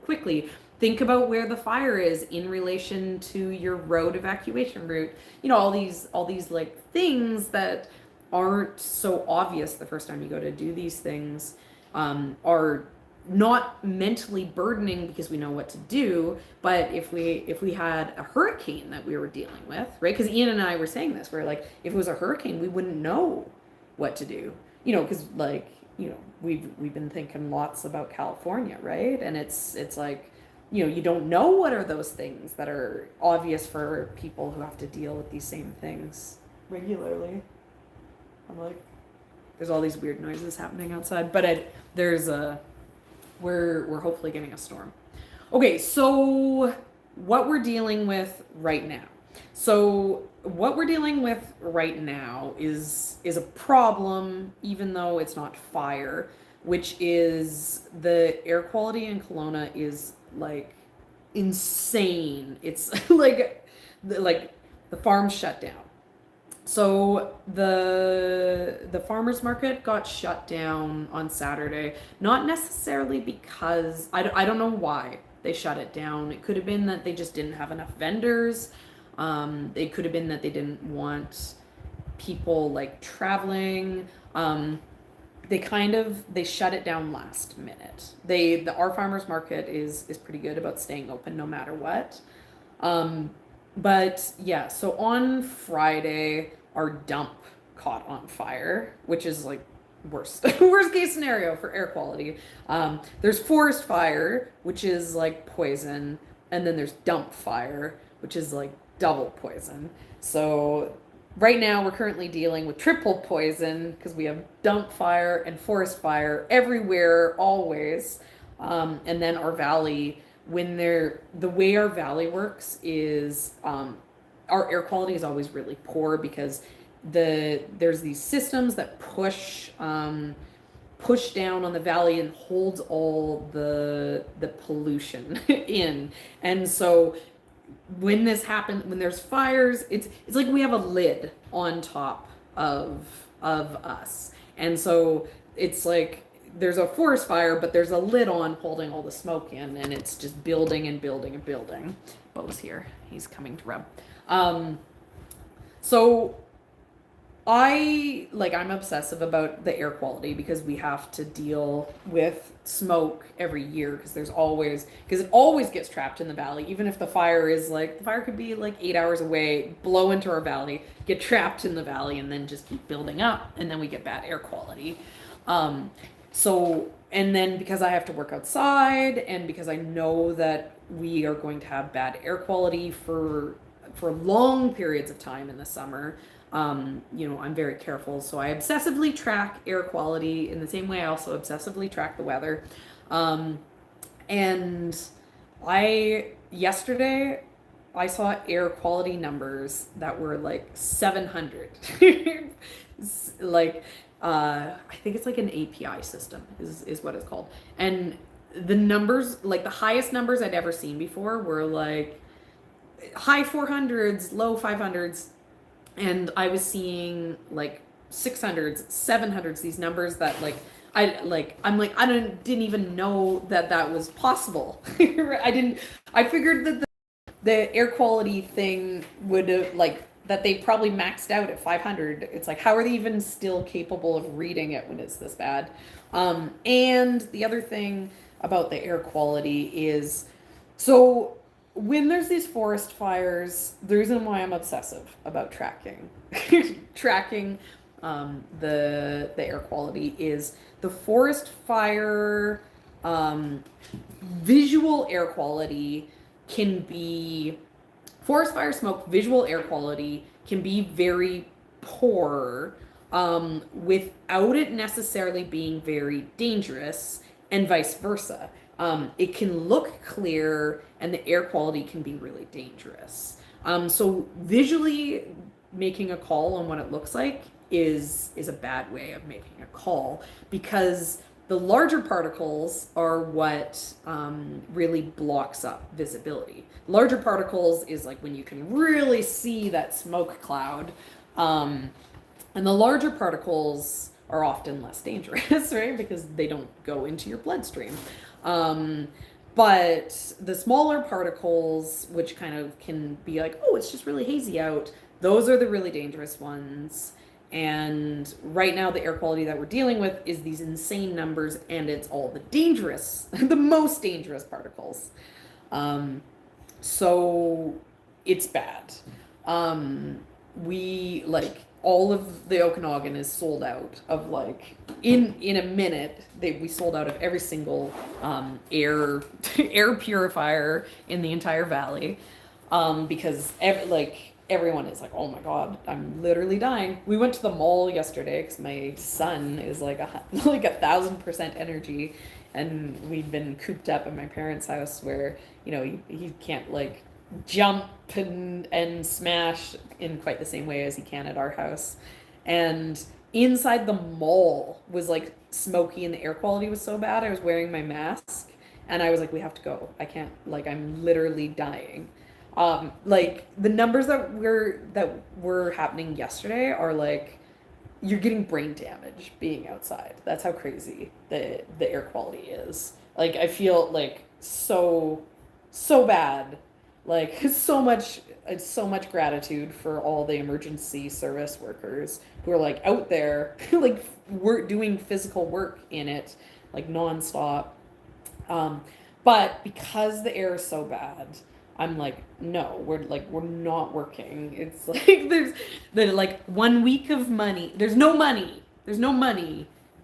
quickly. Think about where the fire is in relation to your road evacuation route. You know, all these like things that aren't so obvious the first time you go to do these things are not mentally burdening because we know what to do. But if we had a hurricane that we were dealing with, right? Because Ian and I were saying this, we're like, if it was a hurricane, we wouldn't know what to do. You know, because like, you know, we've been thinking lots about California, right? And it's like, you know, you don't know what are those things that are obvious for people who have to deal with these same things regularly. I'm like, there's all these weird noises happening outside, but we're hopefully getting a storm. Okay, so what we're dealing with right now. So what we're dealing with right now is a problem, even though it's not fire, which is the air quality in Kelowna is like insane. It's like the farm shut down. So the farmers market got shut down on Saturday, not necessarily because I don't know why they shut it down. It could have been that they just didn't have enough vendors. It could have been that they didn't want people like traveling. They shut it down last minute. Our farmers market is pretty good about staying open no matter what. But yeah, so on Friday, our dump caught on fire, which is like worst case scenario for air quality. There's forest fire, which is like poison, and then there's dump fire, which is like double poison. So right now we're currently dealing with triple poison because we have dump fire and forest fire everywhere, always. And then our valley, the way our valley works is our air quality is always really poor because there's these systems that push down on the valley and holds all the pollution in. And so when this happens, when there's fires, it's like we have a lid on top of us. And so it's like there's a forest fire, but there's a lid on holding all the smoke in, and it's just building and building and building. Bo's here. He's coming to rub. So I'm obsessive about the air quality because we have to deal with smoke every year because it always gets trapped in the valley. Even if the fire could be like 8 hours away, blow into our valley, get trapped in the valley, and then just keep building up, and then we get bad air quality. And then because I have to work outside and because I know that we are going to have bad air quality for for long periods of time in the summer. You know, I'm very careful, so I obsessively track air quality in the same way I also obsessively track the weather. And yesterday I saw air quality numbers that were like 700. Like, I think it's like an API system is what it's called. And the numbers, like the highest numbers I'd ever seen before were like high 400s, low 500s. And I was seeing like 600s, 700s, these numbers that I'm like, I didn't even know that was possible. I figured that the air quality thing would have, like, that they probably maxed out at 500. It's like, how are they even still capable of reading it when it's this bad? And the other thing about the air quality is, so when there's these forest fires, the reason why I'm obsessive about tracking the air quality is the forest fire visual air quality can be, forest fire smoke visual air quality can be very poor without it necessarily being very dangerous, and vice versa. It can look clear and the air quality can be really dangerous. So visually making a call on what it looks like is a bad way of making a call, because the larger particles are what really blocks up visibility. Larger particles is like when you can really see that smoke cloud. And the larger particles are often less dangerous, right? Because they don't go into your bloodstream. But the smaller particles, which kind of can be like, oh, it's just really hazy out, those are the really dangerous ones. And right now, the air quality that we're dealing with is these insane numbers, and it's all the dangerous, the most dangerous particles. So it's bad. We, like, all of the Okanagan is sold out of, like, in a minute, we sold out of every single air purifier in the entire valley, because everyone is like, oh my god, I'm literally dying. We went to the mall yesterday because my son is like 1,000% energy, and we'd been cooped up in my parents' house where, you know, he can't like jump and smash in quite the same way as he can at our house. And inside the mall was like smoky and the air quality was so bad. I was wearing my mask and I was like, we have to go. I can't, like, I'm literally dying. Like the numbers that were happening yesterday are like, you're getting brain damage being outside. That's how crazy the air quality is. Like, I feel like so bad. Like, so much gratitude for all the emergency service workers who are like out there, like doing physical work in it, like nonstop. But because the air is so bad, I'm like, no, we're not working. It's like there's 1 week of money. There's no money.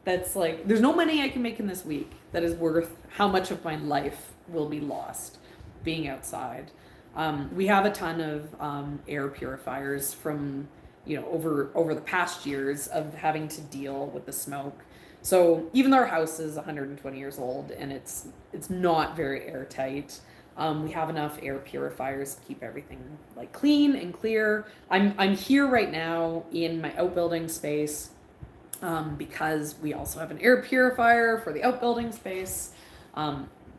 That's like, there's no money I can make in this week that is worth how much of my life will be lost being outside. We have a ton of air purifiers from, you know, over the past years of having to deal with the smoke. So even though our house is 120 years old and it's not very airtight, we have enough air purifiers to keep everything like clean and clear. I'm here right now in my outbuilding space because we also have an air purifier for the outbuilding space.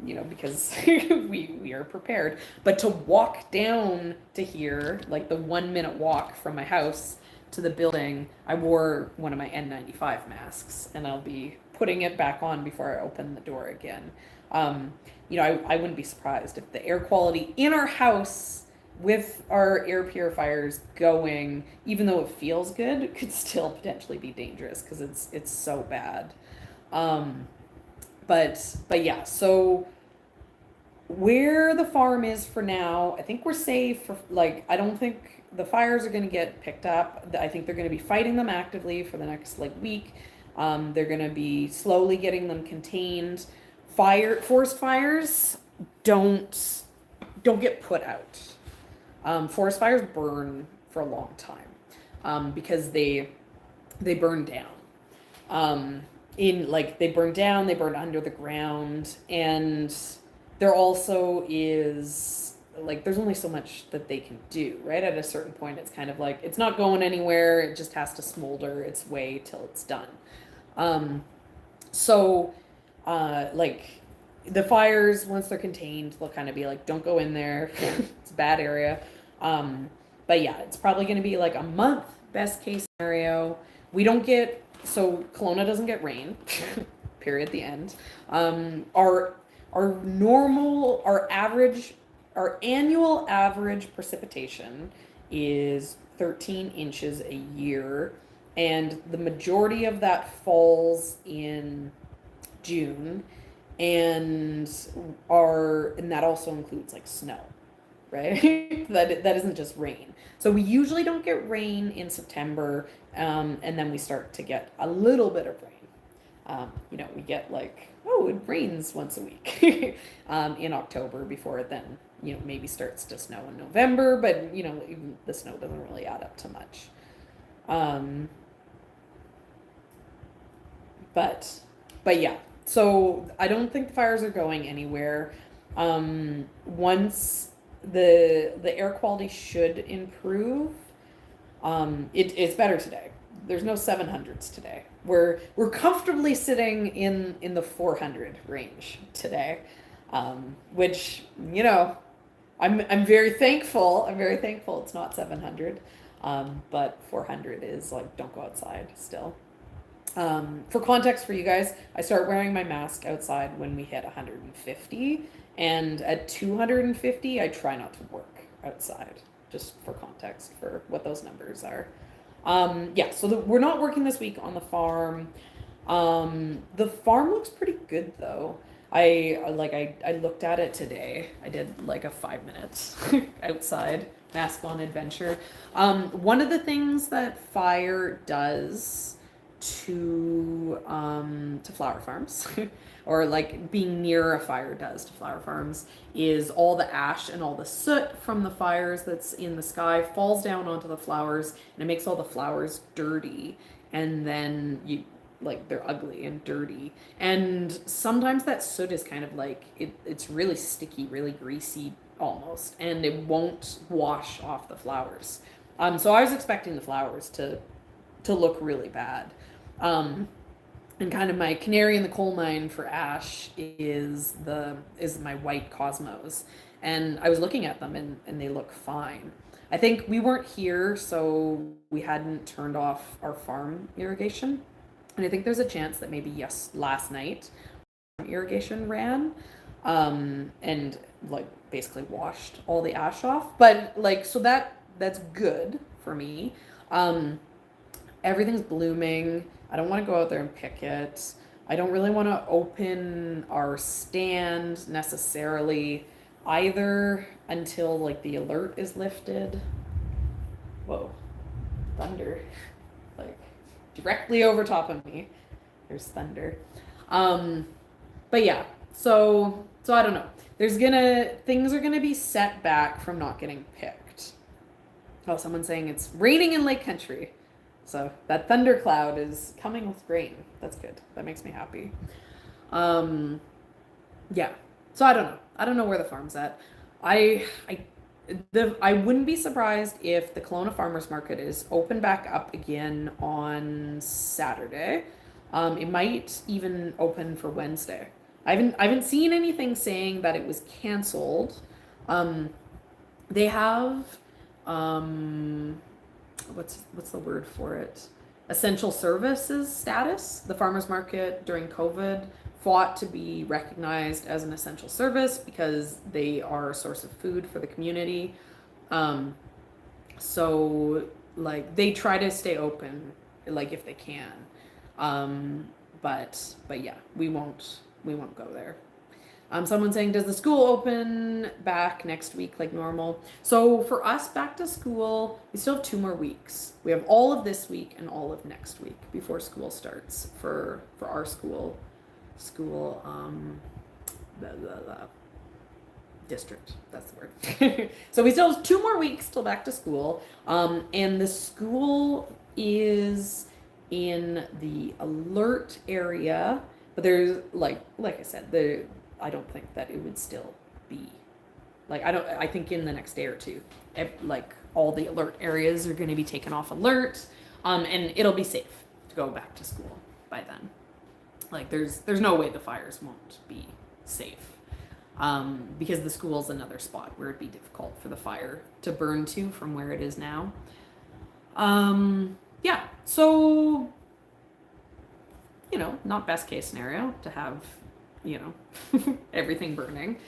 You know, because we are prepared. But to walk down to here, like the 1 minute walk from my house to the building, I wore one of my N95 masks, and I'll be putting it back on before I open the door again. You know, I wouldn't be surprised if the air quality in our house with our air purifiers going, even though it feels good, could still potentially be dangerous because it's so bad. But yeah, so where the farm is for now, I think we're safe. Like, I don't think the fires are going to get picked up. I think they're going to be fighting them actively for the next week. They're going to be slowly getting them contained. Forest fires don't get put out. Forest fires burn for a long time because they burn down. They burn down, they burn under the ground, and there also is like there's only so much that they can do, right? At a certain point, it's kind of like it's not going anywhere. It just has to smolder its way till it's done. Like the fires, once they're contained, they'll kind of be like, don't go in there. It's a bad area. But yeah, it's probably going to be like a month, best case scenario. We don't get, so Kelowna doesn't get rain, period, the end. Our annual average precipitation is 13 inches a year. And the majority of that falls in June, and that also includes like snow, right? that isn't just rain. So we usually don't get rain in September, and then we start to get a little bit of rain. We get like, it rains once a week in October before it then maybe starts to snow in November, but even the snow doesn't really add up to much. But yeah, so I don't think the fires are going anywhere. Once the air quality should improve, it's better today. There's no 700s today. We're comfortably sitting in the 400 range today, which I'm very thankful. I'm very thankful it's not 700, but 400 is like don't go outside still. For context for you guys, I start wearing my mask outside when we hit 150, and at 250, I try not to work outside, just for context for what those numbers are. So we're not working this week on the farm. The farm looks pretty good though. I looked at it today. I did like a 5 minutes outside mask on adventure. One of the things that fire does to flower farms or like being near a fire does to flower farms is all the ash and all the soot from the fires that's in the sky falls down onto the flowers, and it makes all the flowers dirty, and then they're ugly and dirty, and sometimes that soot is kind of like it's really sticky, really greasy almost, and it won't wash off the flowers. So I was expecting the flowers to look really bad. And kind of my canary in the coal mine for ash is my white cosmos. And I was looking at them and they look fine. I think we weren't here, so we hadn't turned off our farm irrigation. And I think there's a chance that maybe last night irrigation ran, and like basically washed all the ash off. But like, so that's good for me. Everything's blooming. I don't want to go out there and pick it. I don't really want to open our stand necessarily either until like the alert is lifted. Whoa, thunder, like directly over top of me. There's thunder. But yeah, so I don't know. Things are gonna be set back from not getting picked. Oh, someone's saying it's raining in Lake Country. So that thundercloud is coming with rain. That's good. That makes me happy. Yeah. So I don't know. I don't know where the farm's at. I wouldn't be surprised if the Kelowna Farmers Market is open back up again on Saturday. It might even open for Wednesday. I haven't seen anything saying that it was canceled. They have what's the word for it? Essential services status. The farmers market during COVID fought to be recognized as an essential service because they are a source of food for the community. So like they try to stay open like if they can. But yeah, we won't go there. Someone's saying, does the school open back next week like normal? So for us, back to school, we still have 2 more weeks. We have all of this week and all of next week before school starts for our school. district. That's the word. So we still have 2 more weeks till back to school. And the school is in the alert area, but there's like I said, I don't think that it would still be I think in the next day or two, all the alert areas are going to be taken off alert, and it'll be safe to go back to school by then. Like there's no way the fires won't be safe, because the school's another spot where it'd be difficult for the fire to burn to from where it is now. Yeah, so not best case scenario to have everything burning.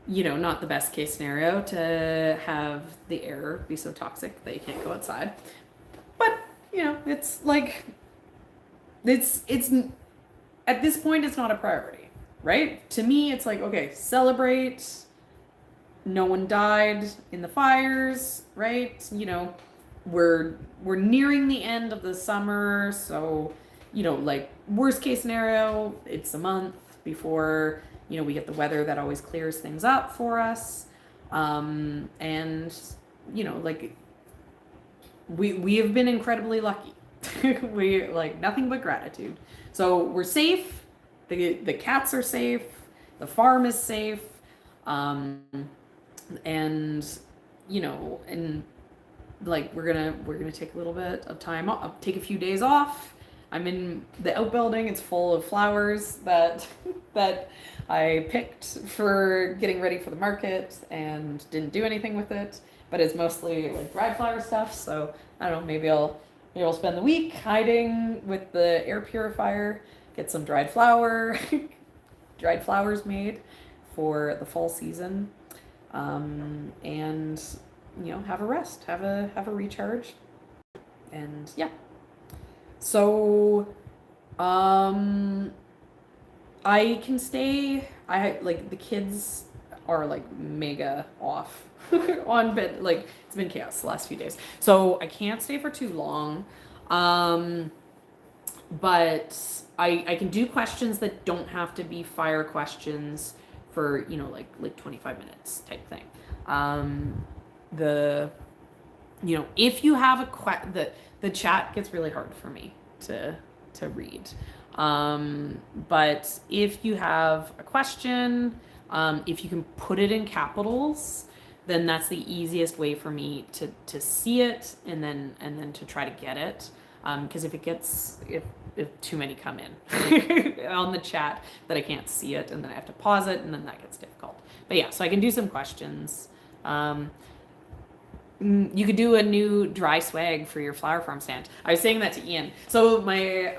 Not the best case scenario to have the air be so toxic that you can't go outside. But, it's like, it's at this point, it's not a priority, right? To me, it's like, okay, celebrate. No one died in the fires, right? We're nearing the end of the summer. So, worst case scenario, it's a month before we get the weather that always clears things up for us. And, we have been incredibly lucky. We nothing but gratitude. So we're safe. The cats are safe. The farm is safe. And, we're gonna take a little bit of time off, take a few days off. I'm in the outbuilding. It's full of flowers that I picked for getting ready for the market and didn't do anything with it. But it's mostly dried flower stuff. So I don't know. Maybe I'll spend the week hiding with the air purifier, get some dried flowers made for the fall season, and have a rest, have a recharge, and yeah. So, I can stay. The kids are mega off on bed. It's been chaos the last few days, so I can't stay for too long. But I can do questions that don't have to be fire questions for 25 minutes type thing. If you have the chat gets really hard for me to read. But if you have a question, if you can put it in capitals, then that's the easiest way for me to see it and then to try to get it. Because if too many come in on the chat that I can't see it, and then I have to pause it, and then that gets difficult. But yeah, so I can do some questions. You could do a new dry swag for your flower farm stand. I was saying that to Ian. So my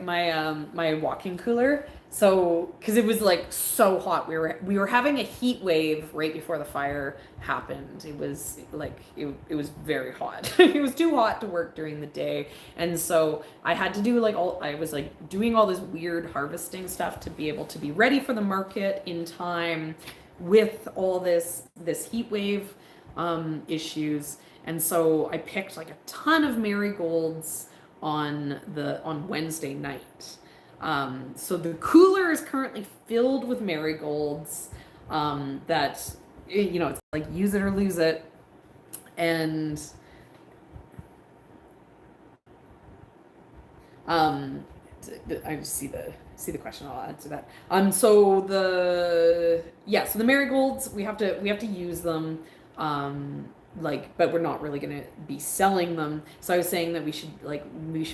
walk-in cooler. So because it was so hot, we were having a heat wave right before the fire happened. It was it was very hot. It was too hot to work during the day, and so I had to do I was doing all this weird harvesting stuff to be able to be ready for the market in time with all this heat wave issues. And so I picked a ton of marigolds on Wednesday night. So the cooler is currently filled with marigolds that it's use it or lose it. And I just see the question. I'll answer that. So the marigolds, we have to use them. But we're not really gonna be selling them. So I was saying that we should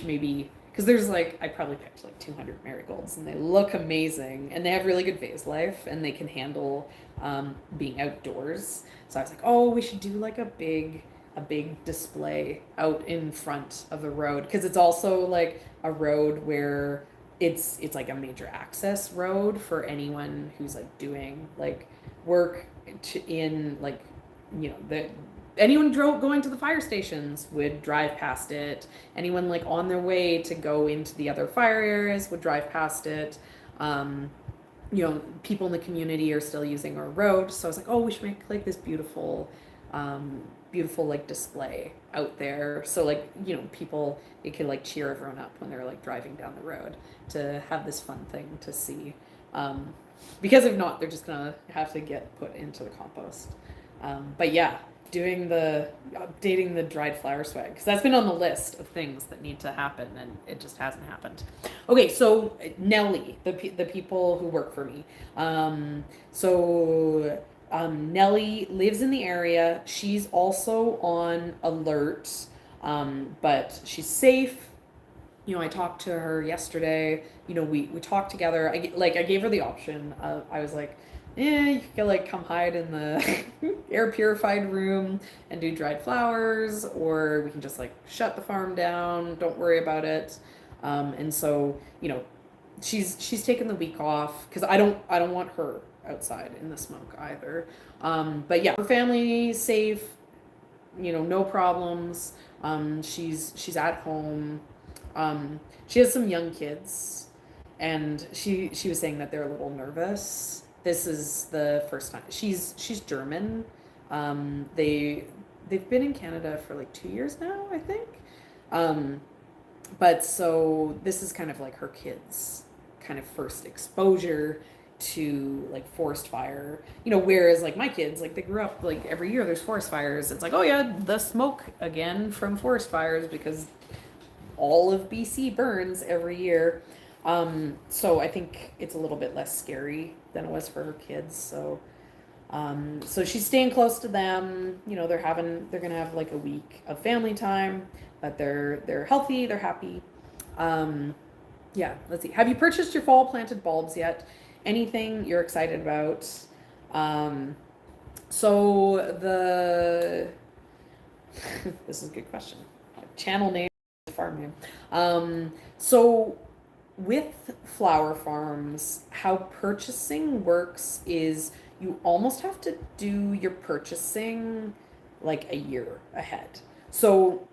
maybe, because there's I probably picked 200 marigolds, and they look amazing, and they have really good vase life, and they can handle being outdoors. So I was we should do a big display out in front of the road, because it's also a road where it's a major access road for anyone who's doing work in anyone going to the fire stations would drive past it. Anyone on their way to go into the other fire areas would drive past it. People in the community are still using our road. So I was we should make this beautiful display out there. So people, it could cheer everyone up when they're driving down the road to have this fun thing to see. Because if not, they're just gonna have to get put into the compost. But yeah, updating the dried flower swag, because that's been on the list of things that need to happen, and it just hasn't happened. Okay, so Nellie, the people who work for me. Nellie lives in the area. She's also on alert, but she's safe. I talked to her yesterday. We talked together. I gave her the option. I was like, you could like come hide in the air purified room and do dried flowers, or we can just like shut the farm down. Don't worry about it. And so, she's taken the week off because I don't want her outside in the smoke either. But yeah, her family's safe. No problems. She's at home. She has some young kids, and she was saying that they're a little nervous. This is the first time. She's German. They've been in Canada for like 2 years now, I think. But so this is kind of like her kids' kind of first exposure to like forest fire, whereas like my kids, like they grew up like every year there's forest fires. It's like, oh yeah, the smoke again from forest fires because all of BC burns every year. So I think it's a little bit less scary than it was for her kids. So she's staying close to them. They're gonna have like a week of family time, but they're healthy, they're happy. Yeah, let's see. Have you purchased your fall planted bulbs yet? Anything you're excited about? This is a good question. Channel name, farm name. So with flower farms, how purchasing works is you almost have to do your purchasing like a year ahead. So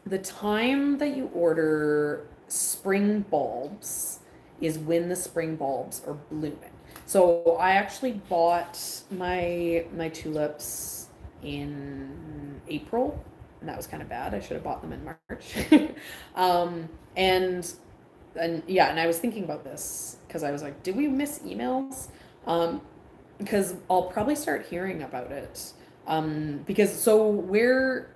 the time that you order spring bulbs is when the spring bulbs are blooming. So I actually bought my tulips in April, and that was kind of bad. I should have bought them in March. And I was thinking about this because I was like, did we miss emails? Because I'll probably start hearing about it. Because so where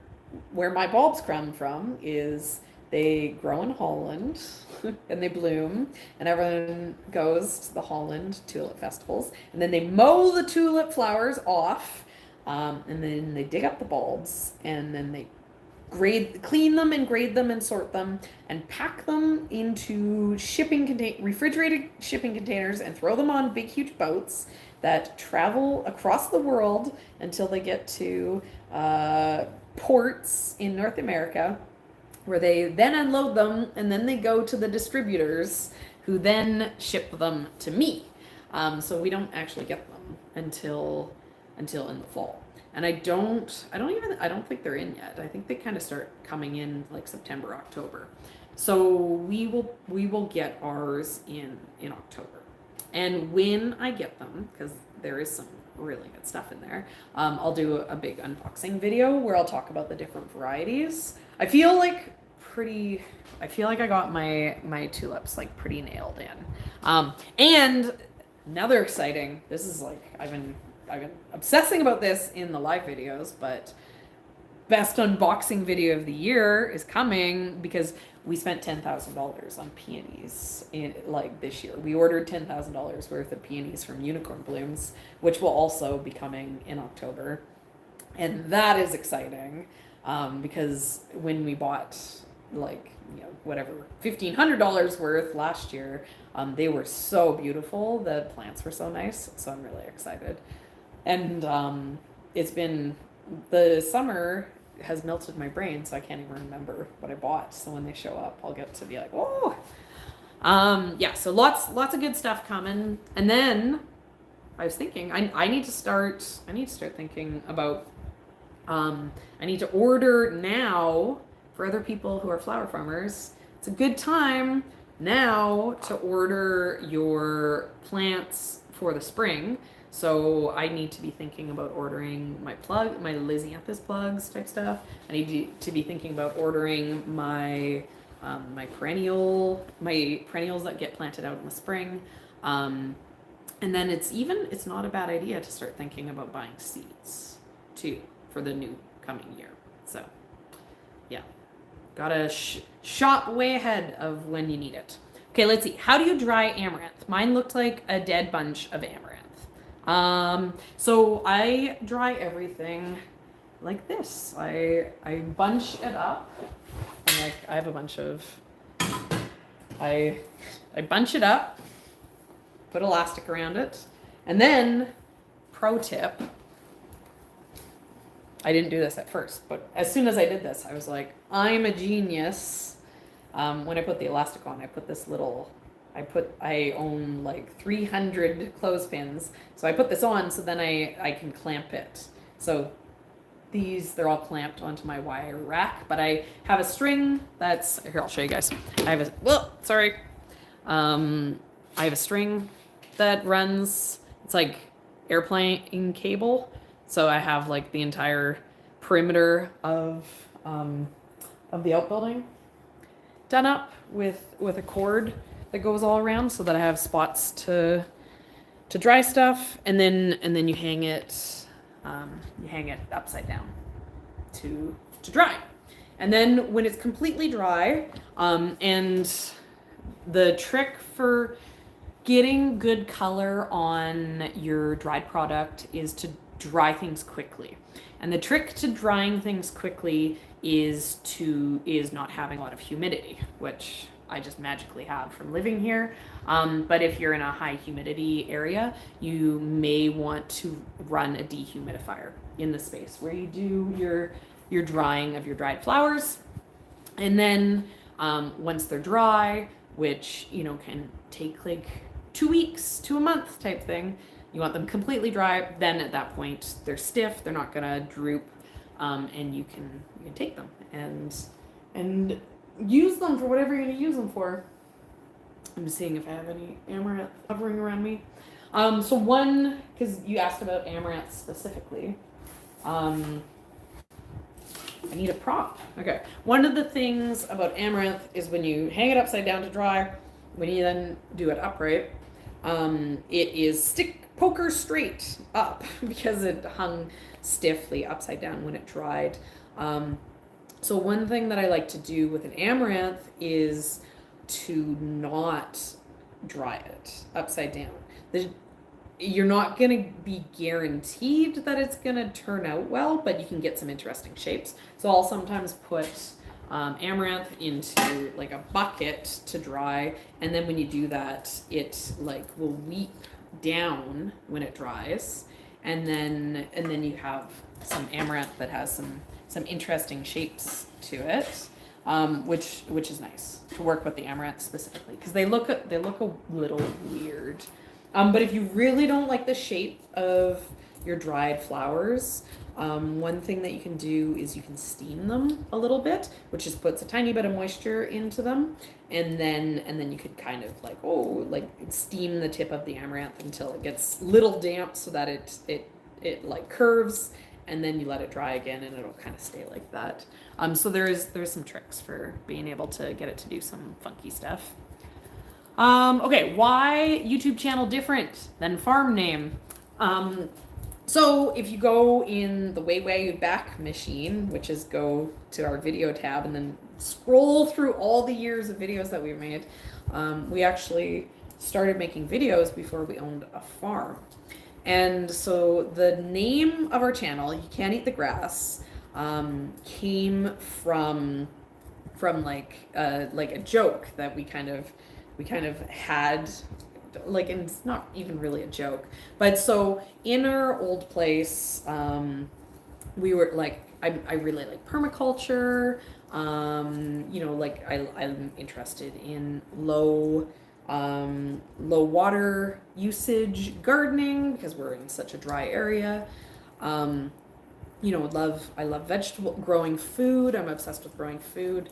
my bulbs come from is they grow in Holland and they bloom, and everyone goes to the Holland tulip festivals, and then they mow the tulip flowers off, and then they dig up the bulbs, and then they clean them and grade them and sort them and pack them into refrigerated shipping containers and throw them on big huge boats that travel across the world until they get to ports in North America, where they then unload them, and then they go to the distributors who then ship them to me. So we don't actually get them until in the fall. And I don't think they're in yet. I think they kind of start coming in like September, October. So we will get ours in October. And when I get them, because there is some really good stuff in there, I'll do a big unboxing video where I'll talk about the different varieties. I feel like I got my tulips like pretty nailed in. And another exciting, this is like, I've been obsessing about this in the live videos, but best unboxing video of the year is coming because we spent $10,000 on peonies this year. We ordered $10,000 worth of peonies from Unicorn Blooms, which will also be coming in October. And that is exciting because when we bought $1,500 worth last year, they were so beautiful. The plants were so nice. So I'm really excited. And the summer has melted my brain, so I can't even remember what I bought. So when they show up, I'll get to be like, oh. So lots of good stuff coming. And then I was thinking I need to start thinking about I need to order now for other people who are flower farmers. It's a good time now to order your plants for the spring. So I need to be thinking about ordering my Lisianthus plugs type stuff. I need to be thinking about ordering my perennials that get planted out in the spring. And then it's not a bad idea to start thinking about buying seeds too for the new coming year. So yeah, gotta shop way ahead of when you need it. Okay, let's see. How do you dry amaranth? Mine looked like a dead bunch of amaranth. So I dry everything like this. I bunch it up. And like I have a bunch of. I bunch it up, put elastic around it, and then, pro tip. I didn't do this at first, but as soon as I did this, I was like, I'm a genius. When I put the elastic on, I put this little, I own like 300 clothespins. So I put this on so then I can clamp it. So they're all clamped onto my wire rack, but I have a string that's, here, I'll show you guys. I have a string that runs, it's like airplane cable. So I have like the entire perimeter of the outbuilding done up with a cord that goes all around so that I have spots to dry stuff, and then you hang it upside down to dry. And then when it's completely dry, and the trick for getting good color on your dried product is to dry things quickly. And the trick to drying things quickly is not having a lot of humidity, which I just magically have from living here. But if you're in a high humidity area, you may want to run a dehumidifier in the space where you do your drying of your dried flowers. And then once they're dry, which can take like 2 weeks to a month type thing, you want them completely dry. Then at that point they're stiff, they're not gonna droop, and you can take them and use them for whatever you're gonna use them for. I'm seeing if I have any amaranth hovering around me. So one, because you asked about amaranth specifically, I need a prop. Okay. One of the things about amaranth is when you hang it upside down to dry, when you then do it upright, it is poker straight up because it hung stiffly upside down when it dried. So one thing that I like to do with an amaranth is to not dry it upside down. You're not going to be guaranteed that it's going to turn out well, but you can get some interesting shapes. So I'll sometimes put amaranth into like a bucket to dry, and then when you do that, it like will weep down when it dries, and then you have some amaranth that has some interesting shapes to it, which is nice to work with the amaranth specifically because they look a little weird. But if you really don't like the shape of your dried flowers, one thing that you can do is you can steam them a little bit, which just puts a tiny bit of moisture into them, and then you could kind of like steam the tip of the amaranth until it gets little damp so that it like curves, and then you let it dry again and it'll kind of stay like that. So there's some tricks for being able to get it to do some funky stuff. Okay, why YouTube channel different than farm name? So if you go in the way back machine, which is go to our video tab and then scroll through all the years of videos that we've made, we actually started making videos before we owned a farm. And so the name of our channel, You Can't Eat the Grass, came from like a joke that we kind of had, like, and it's not even really a joke, but so in our old place, we were like, I really like permaculture, like I'm interested in low water usage gardening because we're in such a dry area. I love vegetable growing food. I'm obsessed with growing food.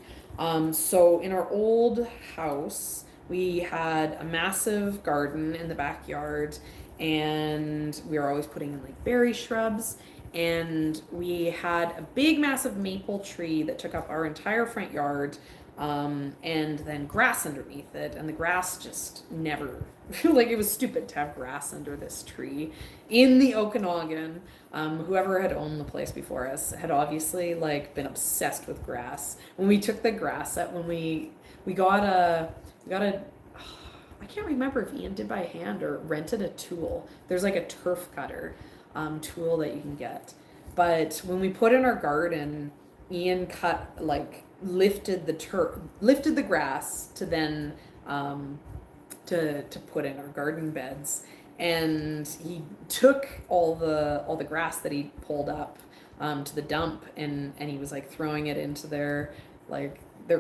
So in our old house, we had a massive garden in the backyard, and we were always putting in like berry shrubs, and we had a big massive maple tree that took up our entire front yard. and then grass underneath it, and the grass just never like it was stupid to have grass under this tree in the Okanagan. Whoever had owned the place before us had obviously like been obsessed with grass. When we took the grass out, when we got a I can't remember if Ian did by hand or rented a tool. There's like a turf cutter tool that you can get. But when we put in our garden, Ian lifted the grass to then to put in our garden beds, and he took all the grass that he pulled up to the dump, and he was like throwing it into their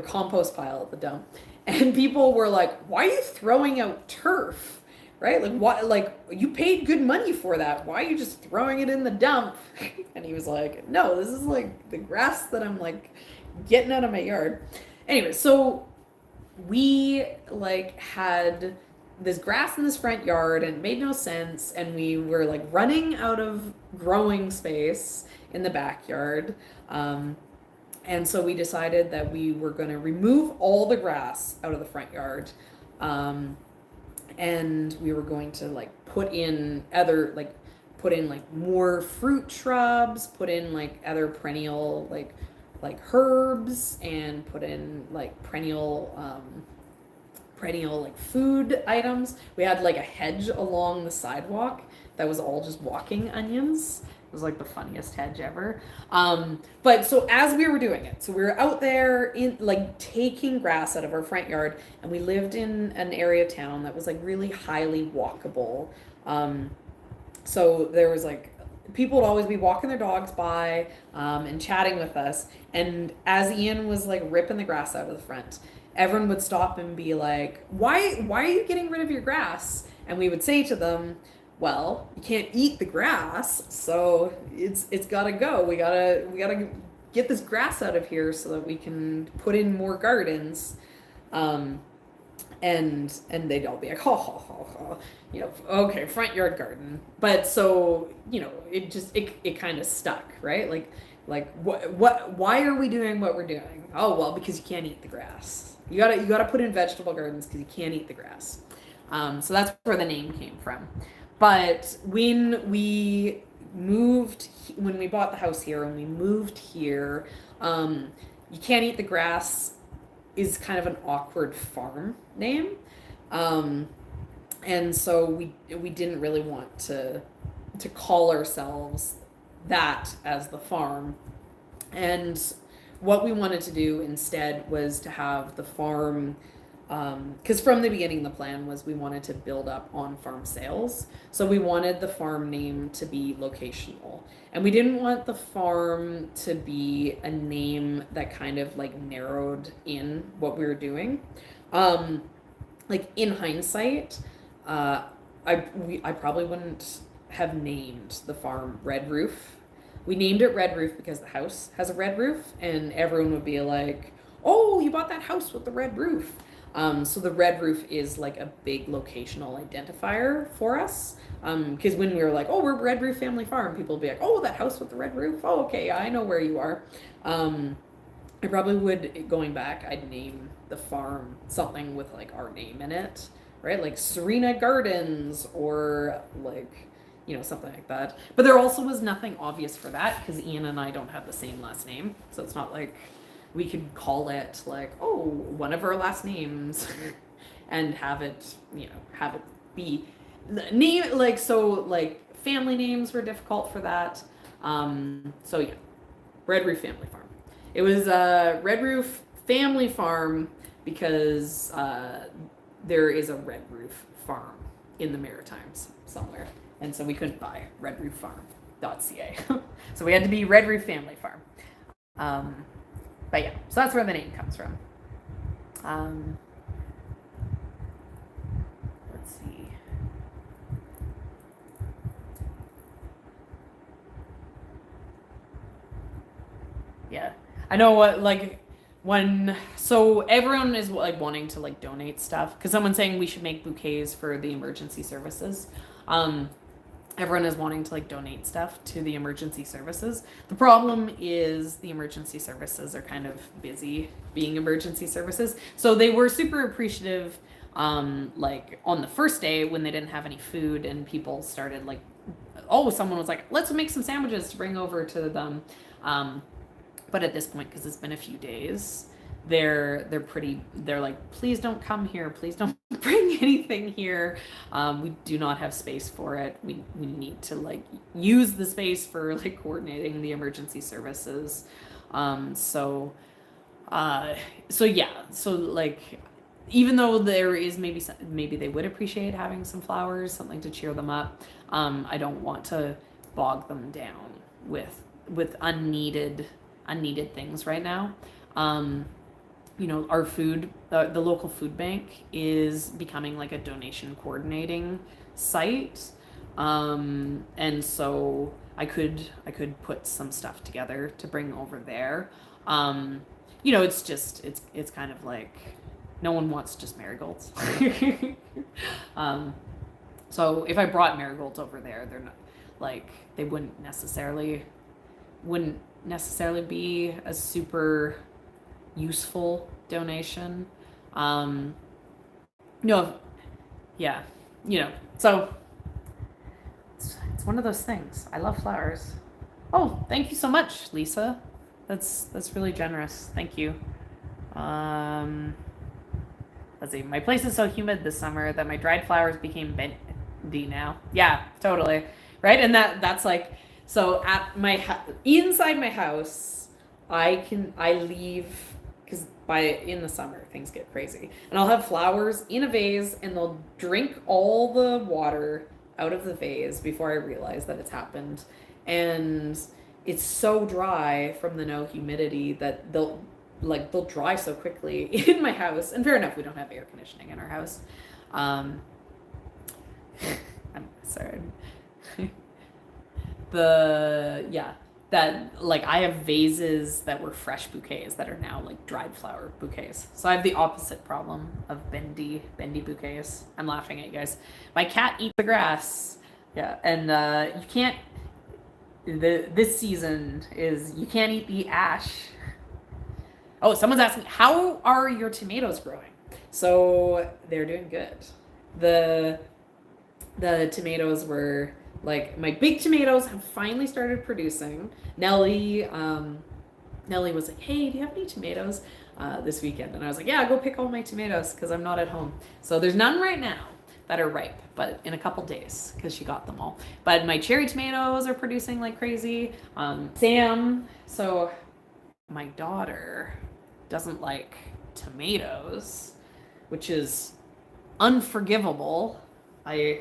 compost pile at the dump. And people were like, "Why are you throwing out turf? Right? Like, what? Like, you paid good money for that. Why are you just throwing it in the dump?" And he was like, "No, this is like the grass that I'm like getting out of my yard." Anyway, so we like had this grass in this front yard, and it made no sense. And we were like running out of growing space in the backyard. And so we decided that we were going to remove all the grass out of the front yard. And we were going to like put in more fruit shrubs, put in like other perennial like herbs, and put in like perennial like food items. We had like a hedge along the sidewalk that was all just walking onions. It was like the funniest hedge ever. But so as we were doing it, so we were out there in like taking grass out of our front yard, and we lived in an area of town that was like really highly walkable. So there was like people would always be walking their dogs by and chatting with us. And as Ian was like ripping the grass out of the front, everyone would stop and be like, why are you getting rid of your grass? And we would say to them, well, you can't eat the grass, so it's gotta go. We gotta get this grass out of here so that we can put in more gardens. And they'd all be like, ha ha ha ha, okay, front yard garden. But so, it kind of stuck, right? Like why are we doing what we're doing? Oh, well, because you can't eat the grass. You gotta put in vegetable gardens because you can't eat the grass. So that's where the name came from. But when we bought the house here and we moved here, you can't eat the grass is kind of an awkward farm name. And so we didn't really want to call ourselves that as the farm. And what we wanted to do instead was to have the farm, because from the beginning the plan was we wanted to build up on farm sales. So we wanted the farm name to be locational, and we didn't want the farm to be a name that kind of like narrowed in what we were doing. Like in hindsight, I probably wouldn't have named the farm Red Roof. We named it Red Roof because the house has a red roof, and everyone would be like, "Oh, you bought that house with the red roof." So the red roof is like a big locational identifier for us. Because when we were like, "Oh, we're Red Roof Family Farm," people would be like, "Oh, that house with the red roof? Oh, okay, I know where you are." I probably would, going back, I'd name the farm something with like our name in it, right? Like Serina Gardens, or like, something like that. But there also was nothing obvious for that because Ian and I don't have the same last name. So it's not like we could call it like, oh, one of our last names and have it be name, like, so like family names were difficult for that. So yeah, Red Roof Family Farm. It was Red Roof Family Farm because there is a Red Roof Farm in the Maritimes somewhere. And so we couldn't buy redrooffarm.ca. So we had to be Red Roof Family Farm. But yeah, so that's where the name comes from. Let's see. Yeah, I know what, like, so everyone is like wanting to like donate stuff because someone's saying we should make bouquets for the emergency services. everyone is wanting to like donate stuff to the emergency services. The problem is the emergency services are kind of busy being emergency services. So they were super appreciative like on the first day when they didn't have any food and people started like, oh, someone was like, let's make some sandwiches to bring over to them. But at this point, because it's been a few days, they're like, please don't come here, please don't bring anything here. We do not have space for it. We need to like use the space for like coordinating the emergency services. So like, even though there is maybe they would appreciate having some flowers, something to cheer them up, I don't want to bog them down with unneeded things right now. Our food, the local food bank is becoming like a donation coordinating site. And so I could put some stuff together to bring over there. It's kind of like, no one wants just marigolds. So if I brought marigolds over there, they're not like, they wouldn't necessarily be a super useful donation. So it's one of those things. I love flowers. Oh, thank you so much, Lisa. That's really generous. Thank you. Let's see. My place is so humid this summer that my dried flowers became bendy now. Yeah, totally. Right? And that's like, so at inside my house, I leave, because in the summer things get crazy, and I'll have flowers in a vase and they'll drink all the water out of the vase before I realize that it's happened. And it's so dry from the no humidity that they'll dry so quickly in my house. And fair enough, we don't have air conditioning in our house. I'm sorry. That like, I have vases that were fresh bouquets that are now like dried flower bouquets. So I have the opposite problem of bendy bouquets. I'm laughing at you guys. My cat eats the grass. Yeah, and you can't. This season is you can't eat the ash. Oh, someone's asking, how are your tomatoes growing? So they're doing good. The tomatoes were like, my big tomatoes have finally started producing. Nellie was like, hey, do you have any tomatoes this weekend? And I was like, yeah, go pick all my tomatoes because I'm not at home. So there's none right now that are ripe, but in a couple days, because she got them all. But my cherry tomatoes are producing like crazy. Sam, so my daughter doesn't like tomatoes, which is unforgivable. I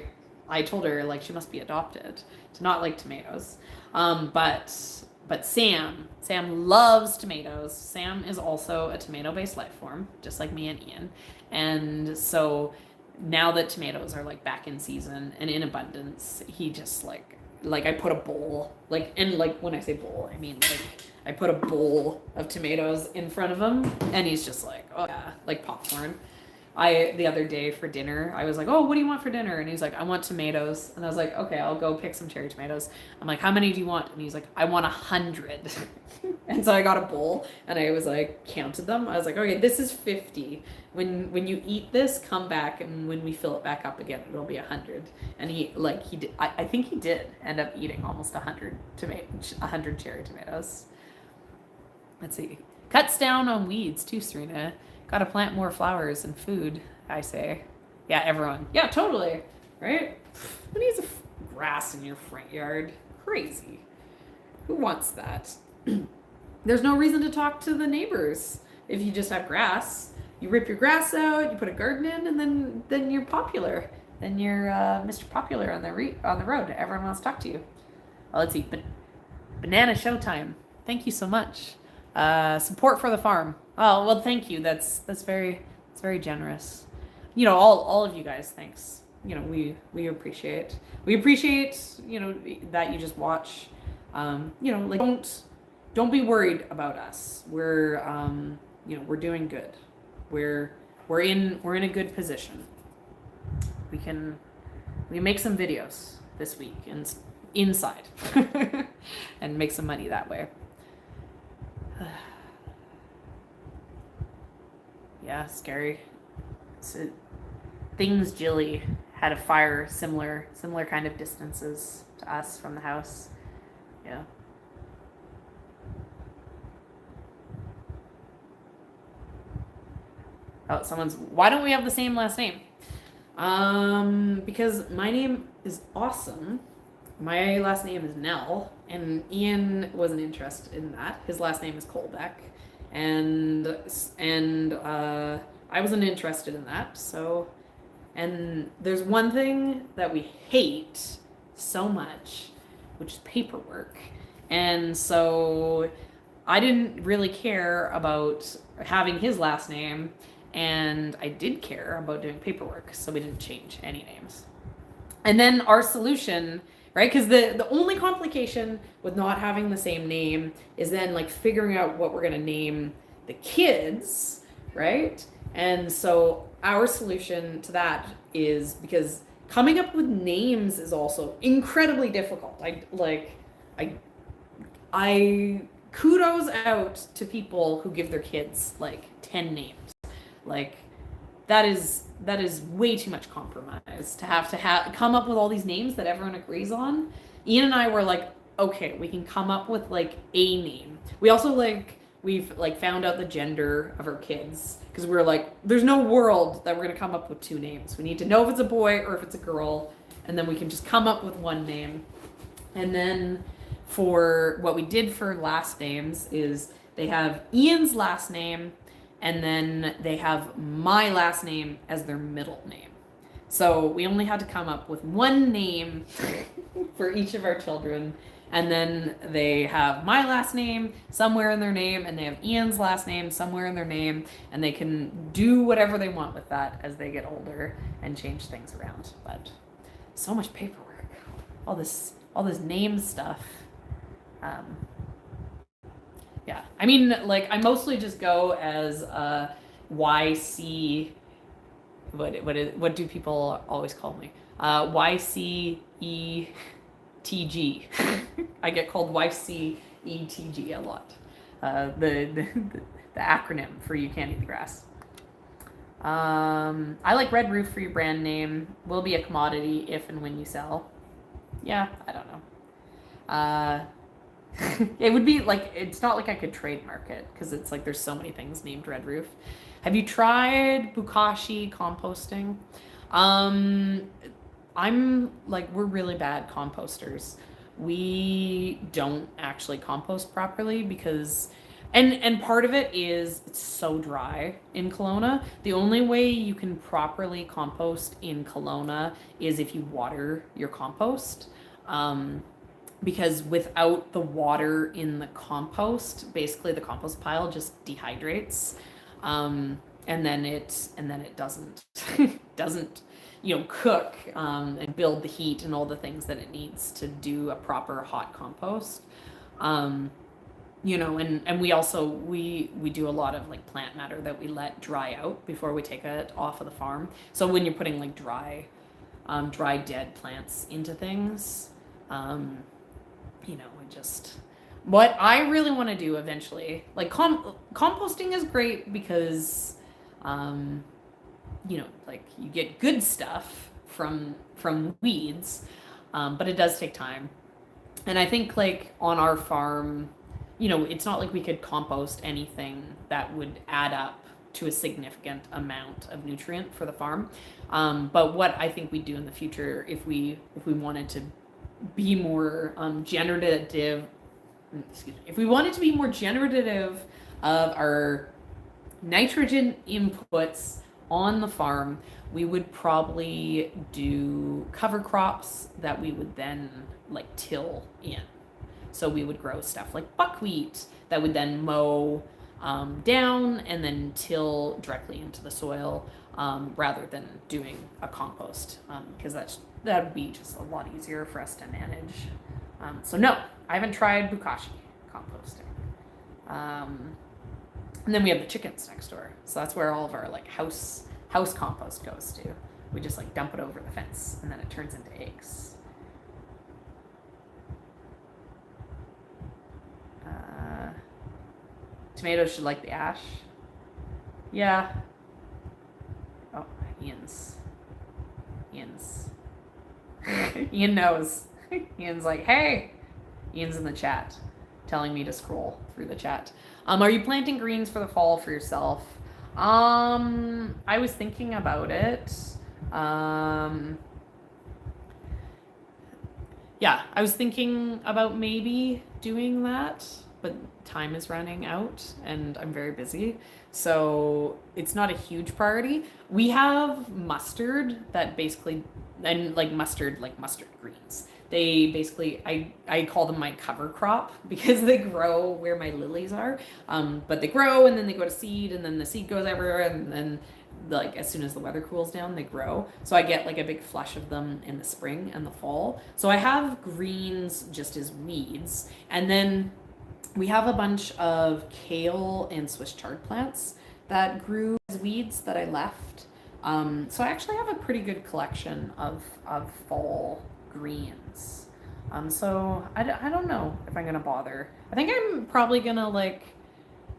told her like she must be adopted to not like tomatoes. But Sam loves tomatoes. Sam is also a tomato-based life form, just like me and Ian. And so now that tomatoes are like back in season and in abundance, he just like I put a bowl, like, and like when I say bowl, I mean like I put a bowl of tomatoes in front of him and he's just like, oh yeah, like popcorn. The other day for dinner, I was like, oh, what do you want for dinner? And he's like, I want tomatoes. And I was like, okay, I'll go pick some cherry tomatoes. I'm like, how many do you want? And he's like, I want 100. And so I got a bowl and I was like, counted them. I was like, okay, this is 50. When you eat this, come back, and when we fill it back up again, it'll be 100. And he did. I think he did end up eating almost 100 cherry tomatoes. Let's see. Cuts down on weeds too, Serina. Gotta plant more flowers and food, I say. Yeah, everyone. Yeah, totally. Right? Who needs grass in your front yard? Crazy. Who wants that? There's no reason to talk to the neighbors if you just have grass. You rip your grass out, you put a garden in, and then you're popular. Then you're Mr. Popular on the road. Everyone wants to talk to you. Well, let's see. Banana Showtime. Thank you so much. Support for the farm. Oh, well, thank you. That's very generous. All of you guys, thanks. We appreciate that you just watch. Don't be worried about us. We're doing good. We're in a good position. We can make some videos. this week and inside and make some money that way. Yeah, scary. So, things Jilly had a fire similar kind of distances to us from the house. Yeah. Oh, why don't we have the same last name? Because my name is awesome. My last name is Nell, and Ian wasn't interested in that. His last name is Colbeck, and I wasn't interested in that. So, and there's one thing that we hate so much, which is paperwork, and so I didn't really care about having his last name, and I did care about doing paperwork, so we didn't change any names. And then our solution, right? Because the only complication with not having the same name is then like figuring out what we're gonna name the kids, right? And so our solution to that is, because coming up with names is also incredibly difficult. I kudos out to people who give their kids like 10 names. Like that is way too much compromise to have come up with all these names that everyone agrees on. Ian and I were like, okay, we can come up with like a name. We also we've found out the gender of our kids, because we were like, there's no world that we're gonna come up with two names. We need to know if it's a boy or if it's a girl, and then we can just come up with one name. And then for what we did for last names is they have Ian's last name, and then they have my last name as their middle name. So we only had to come up with one name for each of our children, and then they have my last name somewhere in their name, and they have Ian's last name somewhere in their name, and they can do whatever they want with that as they get older and change things around. But so much paperwork, all this name stuff. Yeah, I mean, I mostly just go as YC. What do people always call me? YCETG. I get called YCETG a lot. The acronym for You Can't Eat the Grass. I like Red Roof for your brand name. Will be a commodity if and when you sell. Yeah, I don't know. It would be it's not like I could trademark it, because it's there's so many things named Red Roof. Have you tried Bukashi composting? We're really bad composters. We don't actually compost properly because, and part of it is it's so dry in Kelowna. The only way you can properly compost in Kelowna is if you water your compost. Because without the water in the compost, basically the compost pile just dehydrates, and then it doesn't cook and build the heat and all the things that it needs to do a proper hot compost. And we also we do a lot of plant matter that we let dry out before we take it off of the farm. So when you're putting dry dead plants into things. What I really want to do eventually, composting is great because, you get good stuff from weeds, but it does take time. And I think on our farm, it's not like we could compost anything that would add up to a significant amount of nutrient for the farm. But what I think we'd do in the future, if we wanted to be more generative, if we wanted to be more generative of our nitrogen inputs on the farm, we would probably do cover crops that we would then till in. So we would grow stuff like buckwheat that would then mow down and then till directly into the soil, rather than doing a compost, because that would be just a lot easier for us to manage. So no, I haven't tried Bukashi composting. And then we have the chickens next door, so that's where all of our house compost goes to. We just dump it over the fence, and then it turns into eggs. Tomatoes should like the ash. Yeah. Oh, Ian's. Ian knows. Ian's like, hey. Ian's in the chat, telling me to scroll through the chat. Are you planting greens for the fall for yourself? I was thinking about it. Yeah, I was thinking about maybe doing that, but time is running out and I'm very busy. So it's not a huge priority. We have mustard that basically, and like mustard greens. They basically, I call them my cover crop because they grow where my lilies are. But they grow and then they go to seed and then the seed goes everywhere and then like as soon as the weather cools down, they grow. So I get like a big flush of them in the spring and the fall. So I have greens just as weeds. And then we have a bunch of kale and Swiss chard plants that grew as weeds that I left. So I actually have a pretty good collection of fall greens. So I don't know if I'm gonna bother. I think I'm probably gonna like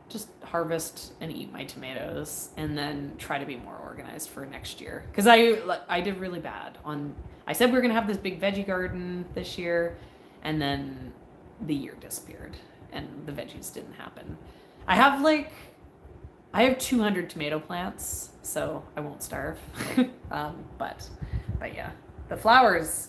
just harvest and eat my tomatoes and then try to be more organized for next year. Because I did really bad on, I said we were gonna have this big veggie garden this year and then the year disappeared and the veggies didn't happen. I have 200 tomato plants, so I won't starve. But yeah, the flowers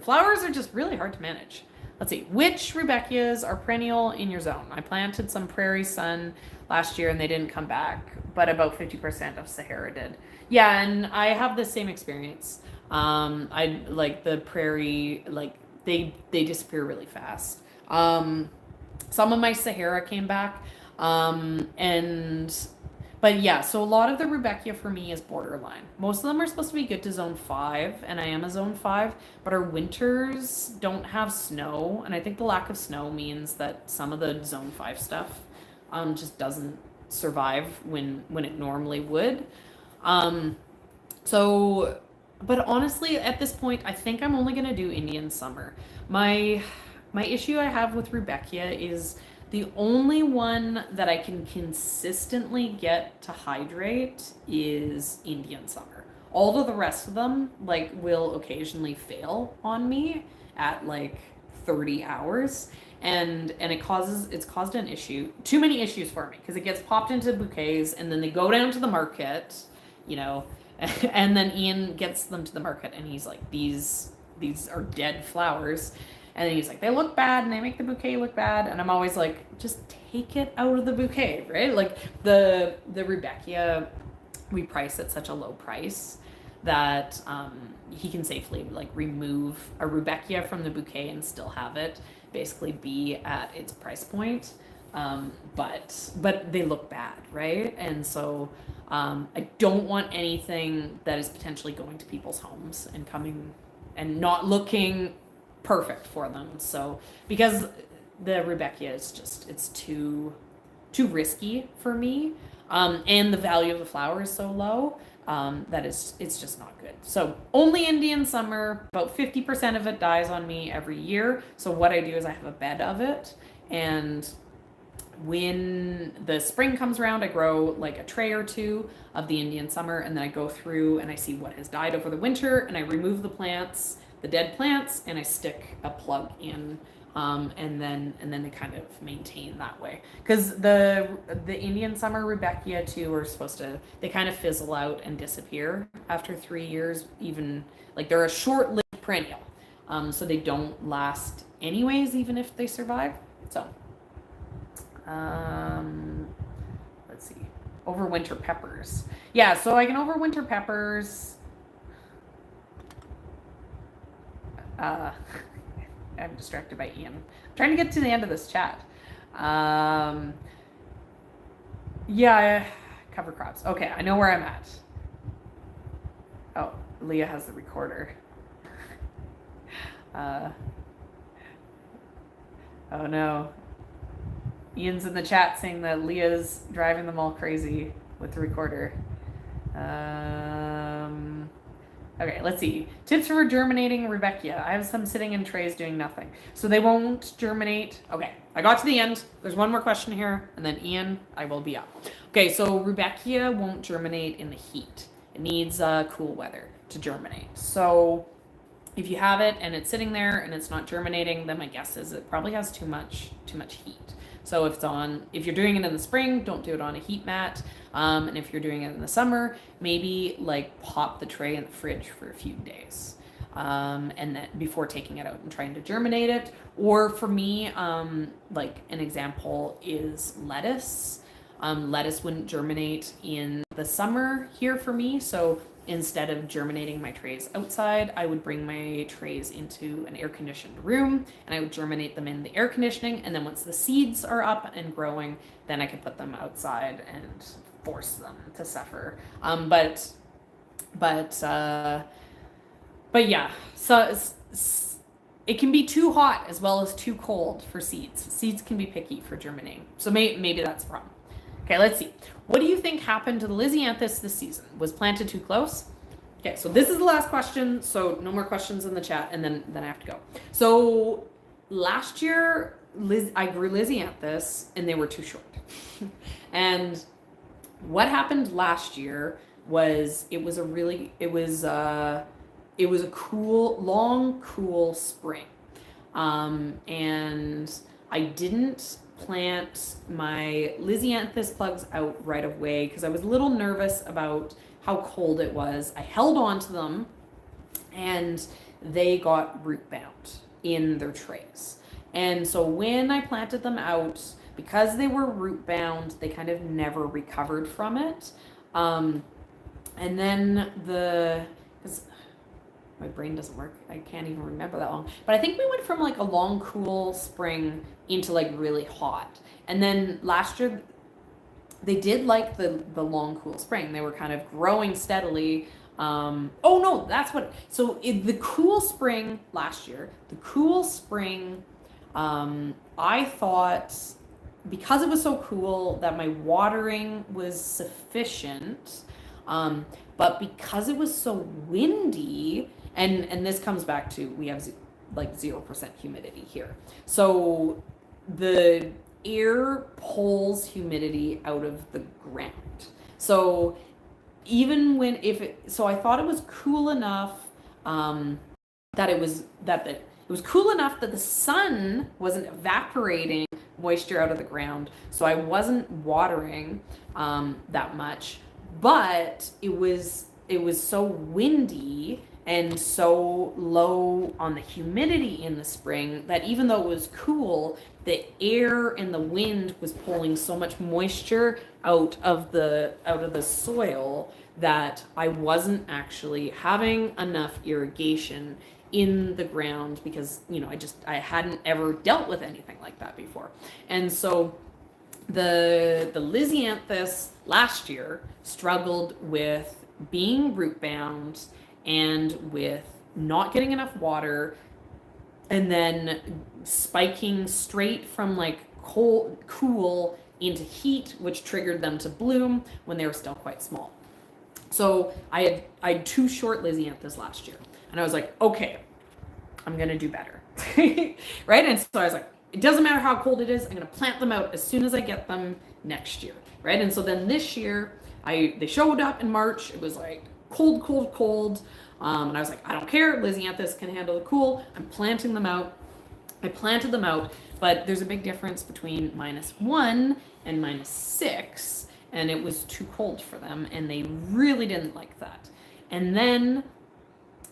are just really hard to manage. Let's see, which Rudbeckias are perennial in your zone? I planted some Prairie Sun last year and they didn't come back, but about 50% of Sahara did. Yeah, and I have the same experience. I like the prairie, like they disappear really fast. Some of my Sahara came back, but yeah, so a lot of the Rudbeckia for me is borderline. Most of them are supposed to be good to zone 5, and I am a zone 5, but our winters don't have snow, and I think the lack of snow means that some of the zone 5 stuff just doesn't survive when it normally would. So, but honestly, at this point, I think I'm only gonna do Indian summer. My issue I have with Rudbeckia is the only one that I can consistently get to hydrate is Indian summer. All of the rest of them like will occasionally fail on me at like 30 hours and it's caused an issue, too many issues for me because it gets popped into bouquets and then they go down to the market, you know, and then Ian gets them to the market and he's like, these are dead flowers. And then he's like, they look bad and they make the bouquet look bad. And I'm always like, just take it out of the bouquet, right? Like the Rudbeckia, we price at such a low price that he can safely like remove a Rudbeckia from the bouquet and still have it basically be at its price point. But they look bad, right? And so I don't want anything that is potentially going to people's homes and coming and not looking perfect for them. So because the Rudbeckia is just, it's too risky for me, and the value of the flower is so low that it's just not good. So only Indian summer, about 50% of it dies on me every year. So what I do is I have a bed of it, and when the spring comes around, I grow like a tray or two of the Indian summer, and then I go through and I see what has died over the winter, and I remove the plants, the dead plants, and I stick a plug in, and then they kind of maintain that way. Because the Indian summer Rudbeckia too are supposed to, they kind of fizzle out and disappear after 3 years. Even like they're a short-lived perennial, so they don't last anyways, even if they survive. So. Let's see, overwinter peppers. Yeah, so I can overwinter peppers. I'm distracted by Ian. I'm trying to get to the end of this chat. Yeah, cover crops. Okay, I know where I'm at. Oh, Leah has the recorder. Oh no. Ian's in the chat saying that Leah's driving them all crazy with the recorder. Okay, let's see. Tips for germinating Rudbeckia. I have some sitting in trays doing nothing. So they won't germinate. Okay, I got to the end. There's one more question here, and then Ian, I will be up. Okay, so Rudbeckia won't germinate in the heat. It needs cool weather to germinate. So if you have it and it's sitting there and it's not germinating, then my guess is it probably has too much heat. So if you're doing it in the spring, don't do it on a heat mat. And if you're doing it in the summer, maybe like pop the tray in the fridge for a few days. And then before taking it out and trying to germinate it. Or for me, like an example is lettuce. Lettuce wouldn't germinate in the summer here for me. So instead of germinating my trays outside, I would bring my trays into an air-conditioned room and I would germinate them in the air conditioning. And then once the seeds are up and growing, then I could put them outside and force them to suffer. But yeah, so it can be too hot as well as too cold for seeds. Seeds can be picky for germinating. So maybe that's the problem. Okay, let's see. What do you think happened to the Lisianthus this season? Was planted too close? Okay, so this is the last question. So no more questions in the chat, and then I have to go. So last year, I grew Lisianthus, and they were too short. And what happened last year was it was a cool, cool spring. And I didn't plant my Lisianthus plugs out right away because I was a little nervous about how cold it was. I held on to them and they got root bound in their trays. And so when I planted them out, because they were root bound, they kind of never recovered from it. And then because my brain doesn't work, I can't even remember that long. But I think we went from like a long, cool spring into like really hot. And then last year, they did like the long, cool spring. They were kind of growing steadily. The cool spring last year, I thought because it was so cool that my watering was sufficient. But because it was so windy, and this comes back to, we have like 0% humidity here. So the air pulls humidity out of the ground. So even I thought it was cool enough that it was cool enough that the sun wasn't evaporating moisture out of the ground. So I wasn't watering that much, but it was so windy and so low on the humidity in the spring that even though it was cool, the air and the wind was pulling so much moisture out of the soil that I wasn't actually having enough irrigation in the ground because, I hadn't ever dealt with anything like that before. And so the Lisianthus last year struggled with being root bound and with not getting enough water and then spiking straight from like cool into heat, which triggered them to bloom when they were still quite small. So I had two short Lisianthus last year and I was like, okay, I'm going to do better. Right? And so I was like, it doesn't matter how cold it is. I'm going to plant them out as soon as I get them next year. Right? And so then this year they showed up in March. It was like cold. And I was like, I don't care. Lisianthus can handle the cool. I'm planting them out. I planted them out, but there's a big difference between -1 and -6, and it was too cold for them, and they really didn't like that. And then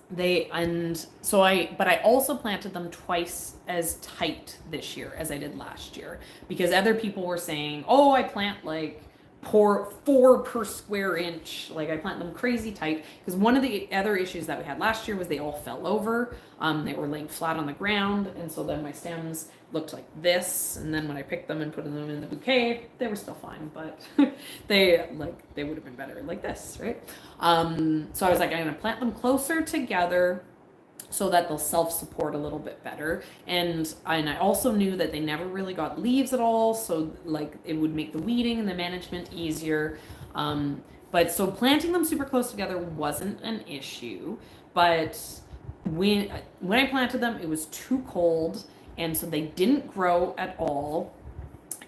but I also planted them twice as tight this year as I did last year because other people were saying, oh, I plant like 4 per square inch. Like I plant them crazy tight because one of the other issues that we had last year was they all fell over. They were laying flat on the ground. And so then my stems looked like this. And then when I picked them and put them in the bouquet, they were still fine, but they would have been better like this, right? So I was like, I'm going to plant them closer together so that they'll self-support a little bit better. And I also knew that they never really got leaves at all, so like it would make the weeding and the management easier. But so planting them super close together wasn't an issue, but when I planted them, it was too cold and so they didn't grow at all,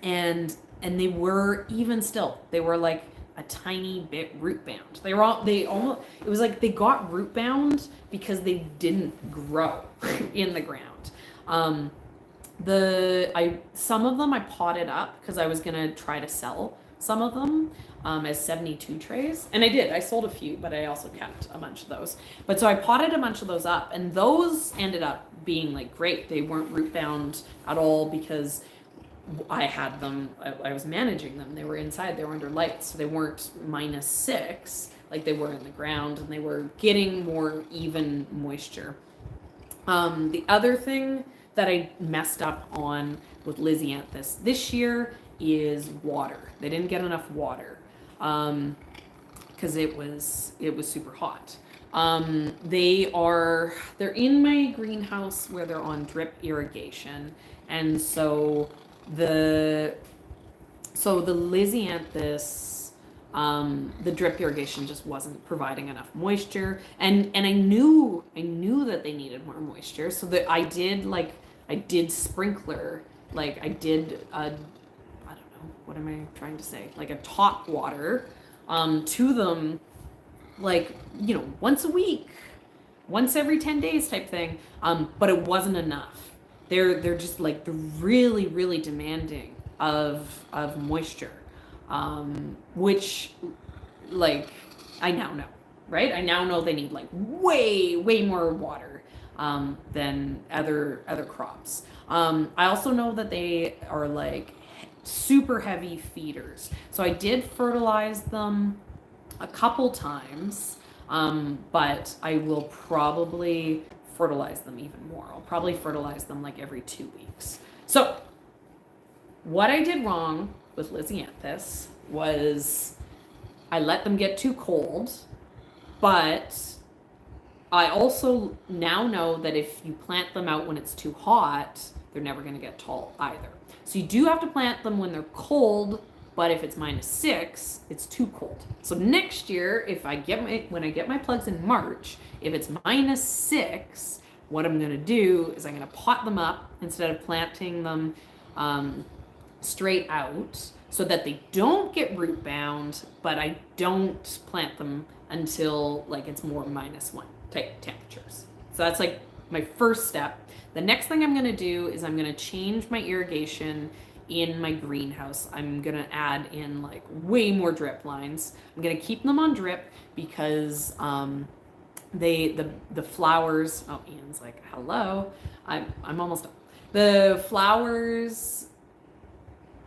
and they were, even still, they were like a tiny bit root bound. They almost, it was like they got root bound because they didn't grow in the ground. Some of them I potted up because I was gonna try to sell some of them as 72 trays, and I did. I sold a few, but I also kept a bunch of those. But so I potted a bunch of those up, and those ended up being like great. They weren't root bound at all because I had them, I was managing them. They were inside, they were under lights, so they weren't -6 like they were in the ground, and they were getting more even moisture. The other thing that I messed up on with Lisianthus this year is water. They didn't get enough water because it was super hot. They're in my greenhouse where they're on drip irrigation, and so the Lisianthus, the drip irrigation just wasn't providing enough moisture, and I knew that they needed more moisture, so that I did sprinkler, like I did I don't know, what am I trying to say, like a top water to them, like, you know, once a week, once every 10 days type thing, but it wasn't enough. They're just like, they're really, really demanding of moisture, which, like, I now know, right? I now know they need like way more water than other crops. I also know that they are like super heavy feeders. So I did fertilize them a couple times, but I will probably fertilize them even more. I'll probably fertilize them like every 2 weeks. So what I did wrong with Lisianthus was I let them get too cold, but I also now know that if you plant them out when it's too hot, they're never going to get tall either. So you do have to plant them when they're cold, but if it's -6, it's too cold. So next year, when I get my plugs in March, if it's -6, what I'm going to do is I'm going to pot them up instead of planting them straight out, so that they don't get root bound, but I don't plant them until like it's more -1 type temperatures. So that's like my first step. The next thing I'm going to do is I'm going to change my irrigation in my greenhouse. I'm going to add in like way more drip lines. I'm going to keep them on drip because the flowers, oh, Ian's like, hello, I'm almost done. The flowers,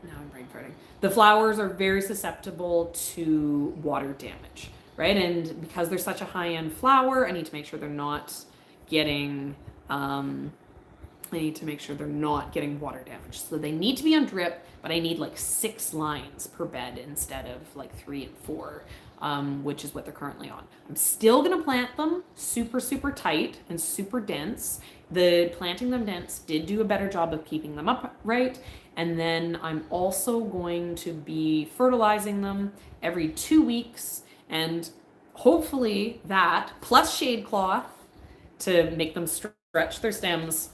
now I'm brain farting. The flowers are very susceptible to water damage, right? And because they're such a high-end flower, I need to make sure they're not getting water damage. So they need to be on drip, but I need like 6 lines per bed instead of like 3 and 4, which is what they're currently on. I'm still gonna plant them super, super tight and super dense. The planting them dense did do a better job of keeping them upright. And then I'm also going to be fertilizing them every 2 weeks, and hopefully that plus shade cloth to make them stretch their stems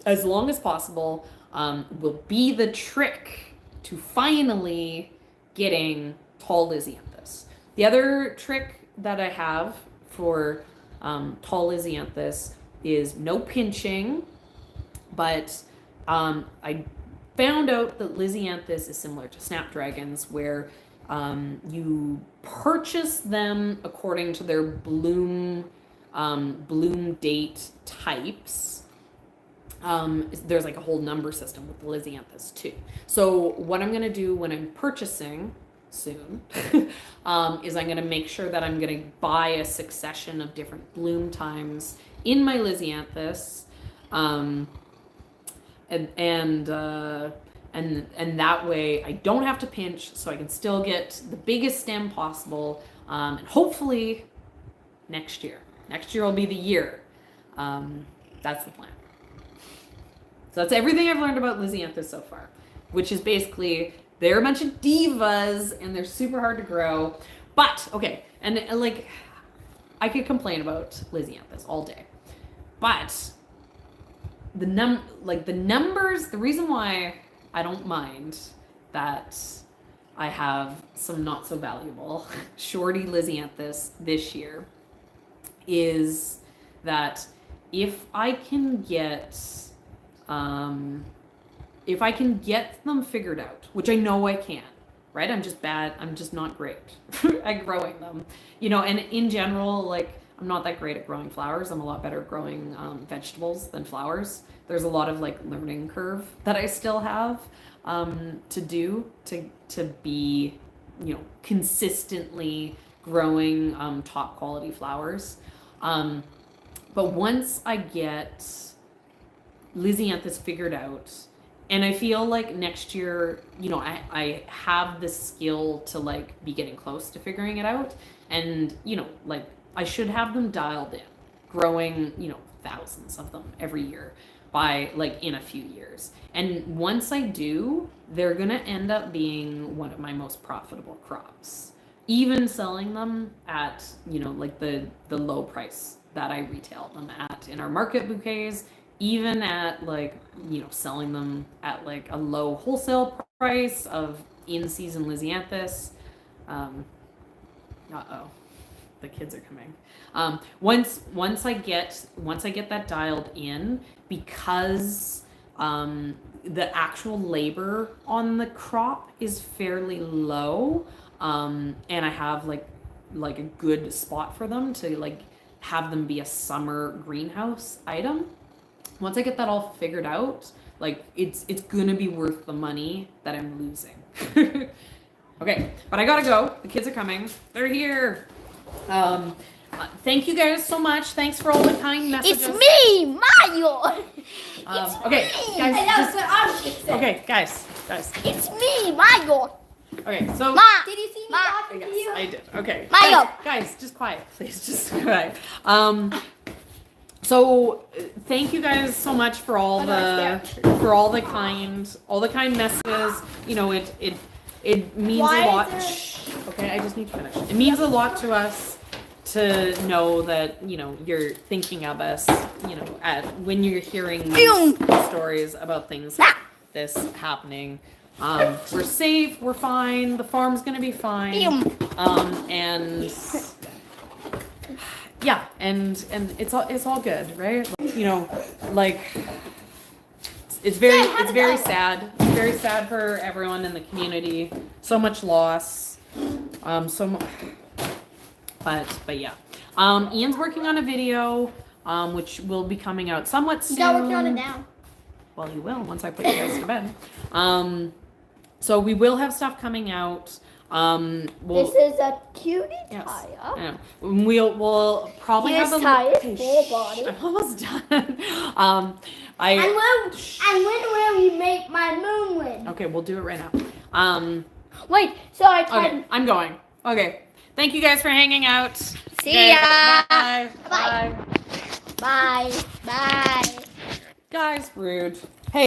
as long as possible will be the trick to finally getting tall Lisianthus. The other trick that I have for tall Lisianthus is no pinching, but I found out that Lisianthus is similar to snapdragons, where you purchase them according to their bloom date types. There's like a whole number system with the Lisianthus too. So what I'm going to do when I'm purchasing soon is I'm going to make sure that I'm going to buy a succession of different bloom times in my Lisianthus, and that way I don't have to pinch, so I can still get the biggest stem possible, and hopefully next year will be the year. That's the plan. So that's everything I've learned about Lisianthus so far, which is basically they're a bunch of divas and they're super hard to grow. But okay, and like I could complain about Lisianthus all day, but the numbers, the reason why I don't mind that I have some not so valuable shorty Lisianthus this year is that if I can get them figured out, which I know I can, right? I'm just not great at growing them, and in general, like, I'm not that great at growing flowers. I'm a lot better at growing vegetables than flowers. There's a lot of like learning curve that I still have to do to be, consistently growing top quality flowers. But once I get Lisianthus figured out, and I feel like next year, I have the skill to like be getting close to figuring it out, and like I should have them dialed in, growing, thousands of them every year by like in a few years. And once I do, they're gonna end up being one of my most profitable crops. Even selling them at, like the low price that I retail them at in our market bouquets, even at like, selling them at like a low wholesale price of in-season Lisianthus. The kids are coming. Once I get that dialed in, because the actual labor on the crop is fairly low, and I have like a good spot for them to like have them be a summer greenhouse item. Once I get that all figured out, like it's gonna be worth the money that I'm losing. Okay, but I gotta go. The kids are coming. They're here. Thank you guys so much. Thanks for all the kind messages. It's me, Mario. Okay, guys. And that's what I'm fixing. Okay, guys. It's me, Mario. Okay, so. Ma. Did you see me Ma. talking to you? Yes, I did. Okay. Mario. Guys, just quiet, please. Just quiet. So thank you guys so much for all the kind messages. It means a lot. Okay, I just need to finish. It means a lot to us to know that you're thinking of us. When you're hearing these stories about things like this happening. We're safe. We're fine. The farm's gonna be fine. And yeah, and it's all good, right? It's very sad. It's very sad for everyone in the community. So much loss. But yeah. Ian's working on a video, which will be coming out somewhat soon. He's not working on it now. Well, you will once I put you guys to bed. So we will have stuff coming out. This is a cutie Yes. tire. I know. We'll probably Here's have a tires, Hey, full shh, body. I'm almost done. And when will we make my moon win? Okay, we'll do it right now. Wait, so I tried. Okay, I'm going. Okay, thank you guys for hanging out. See Okay, ya. Bye. Bye. Bye. Bye. Guys, rude.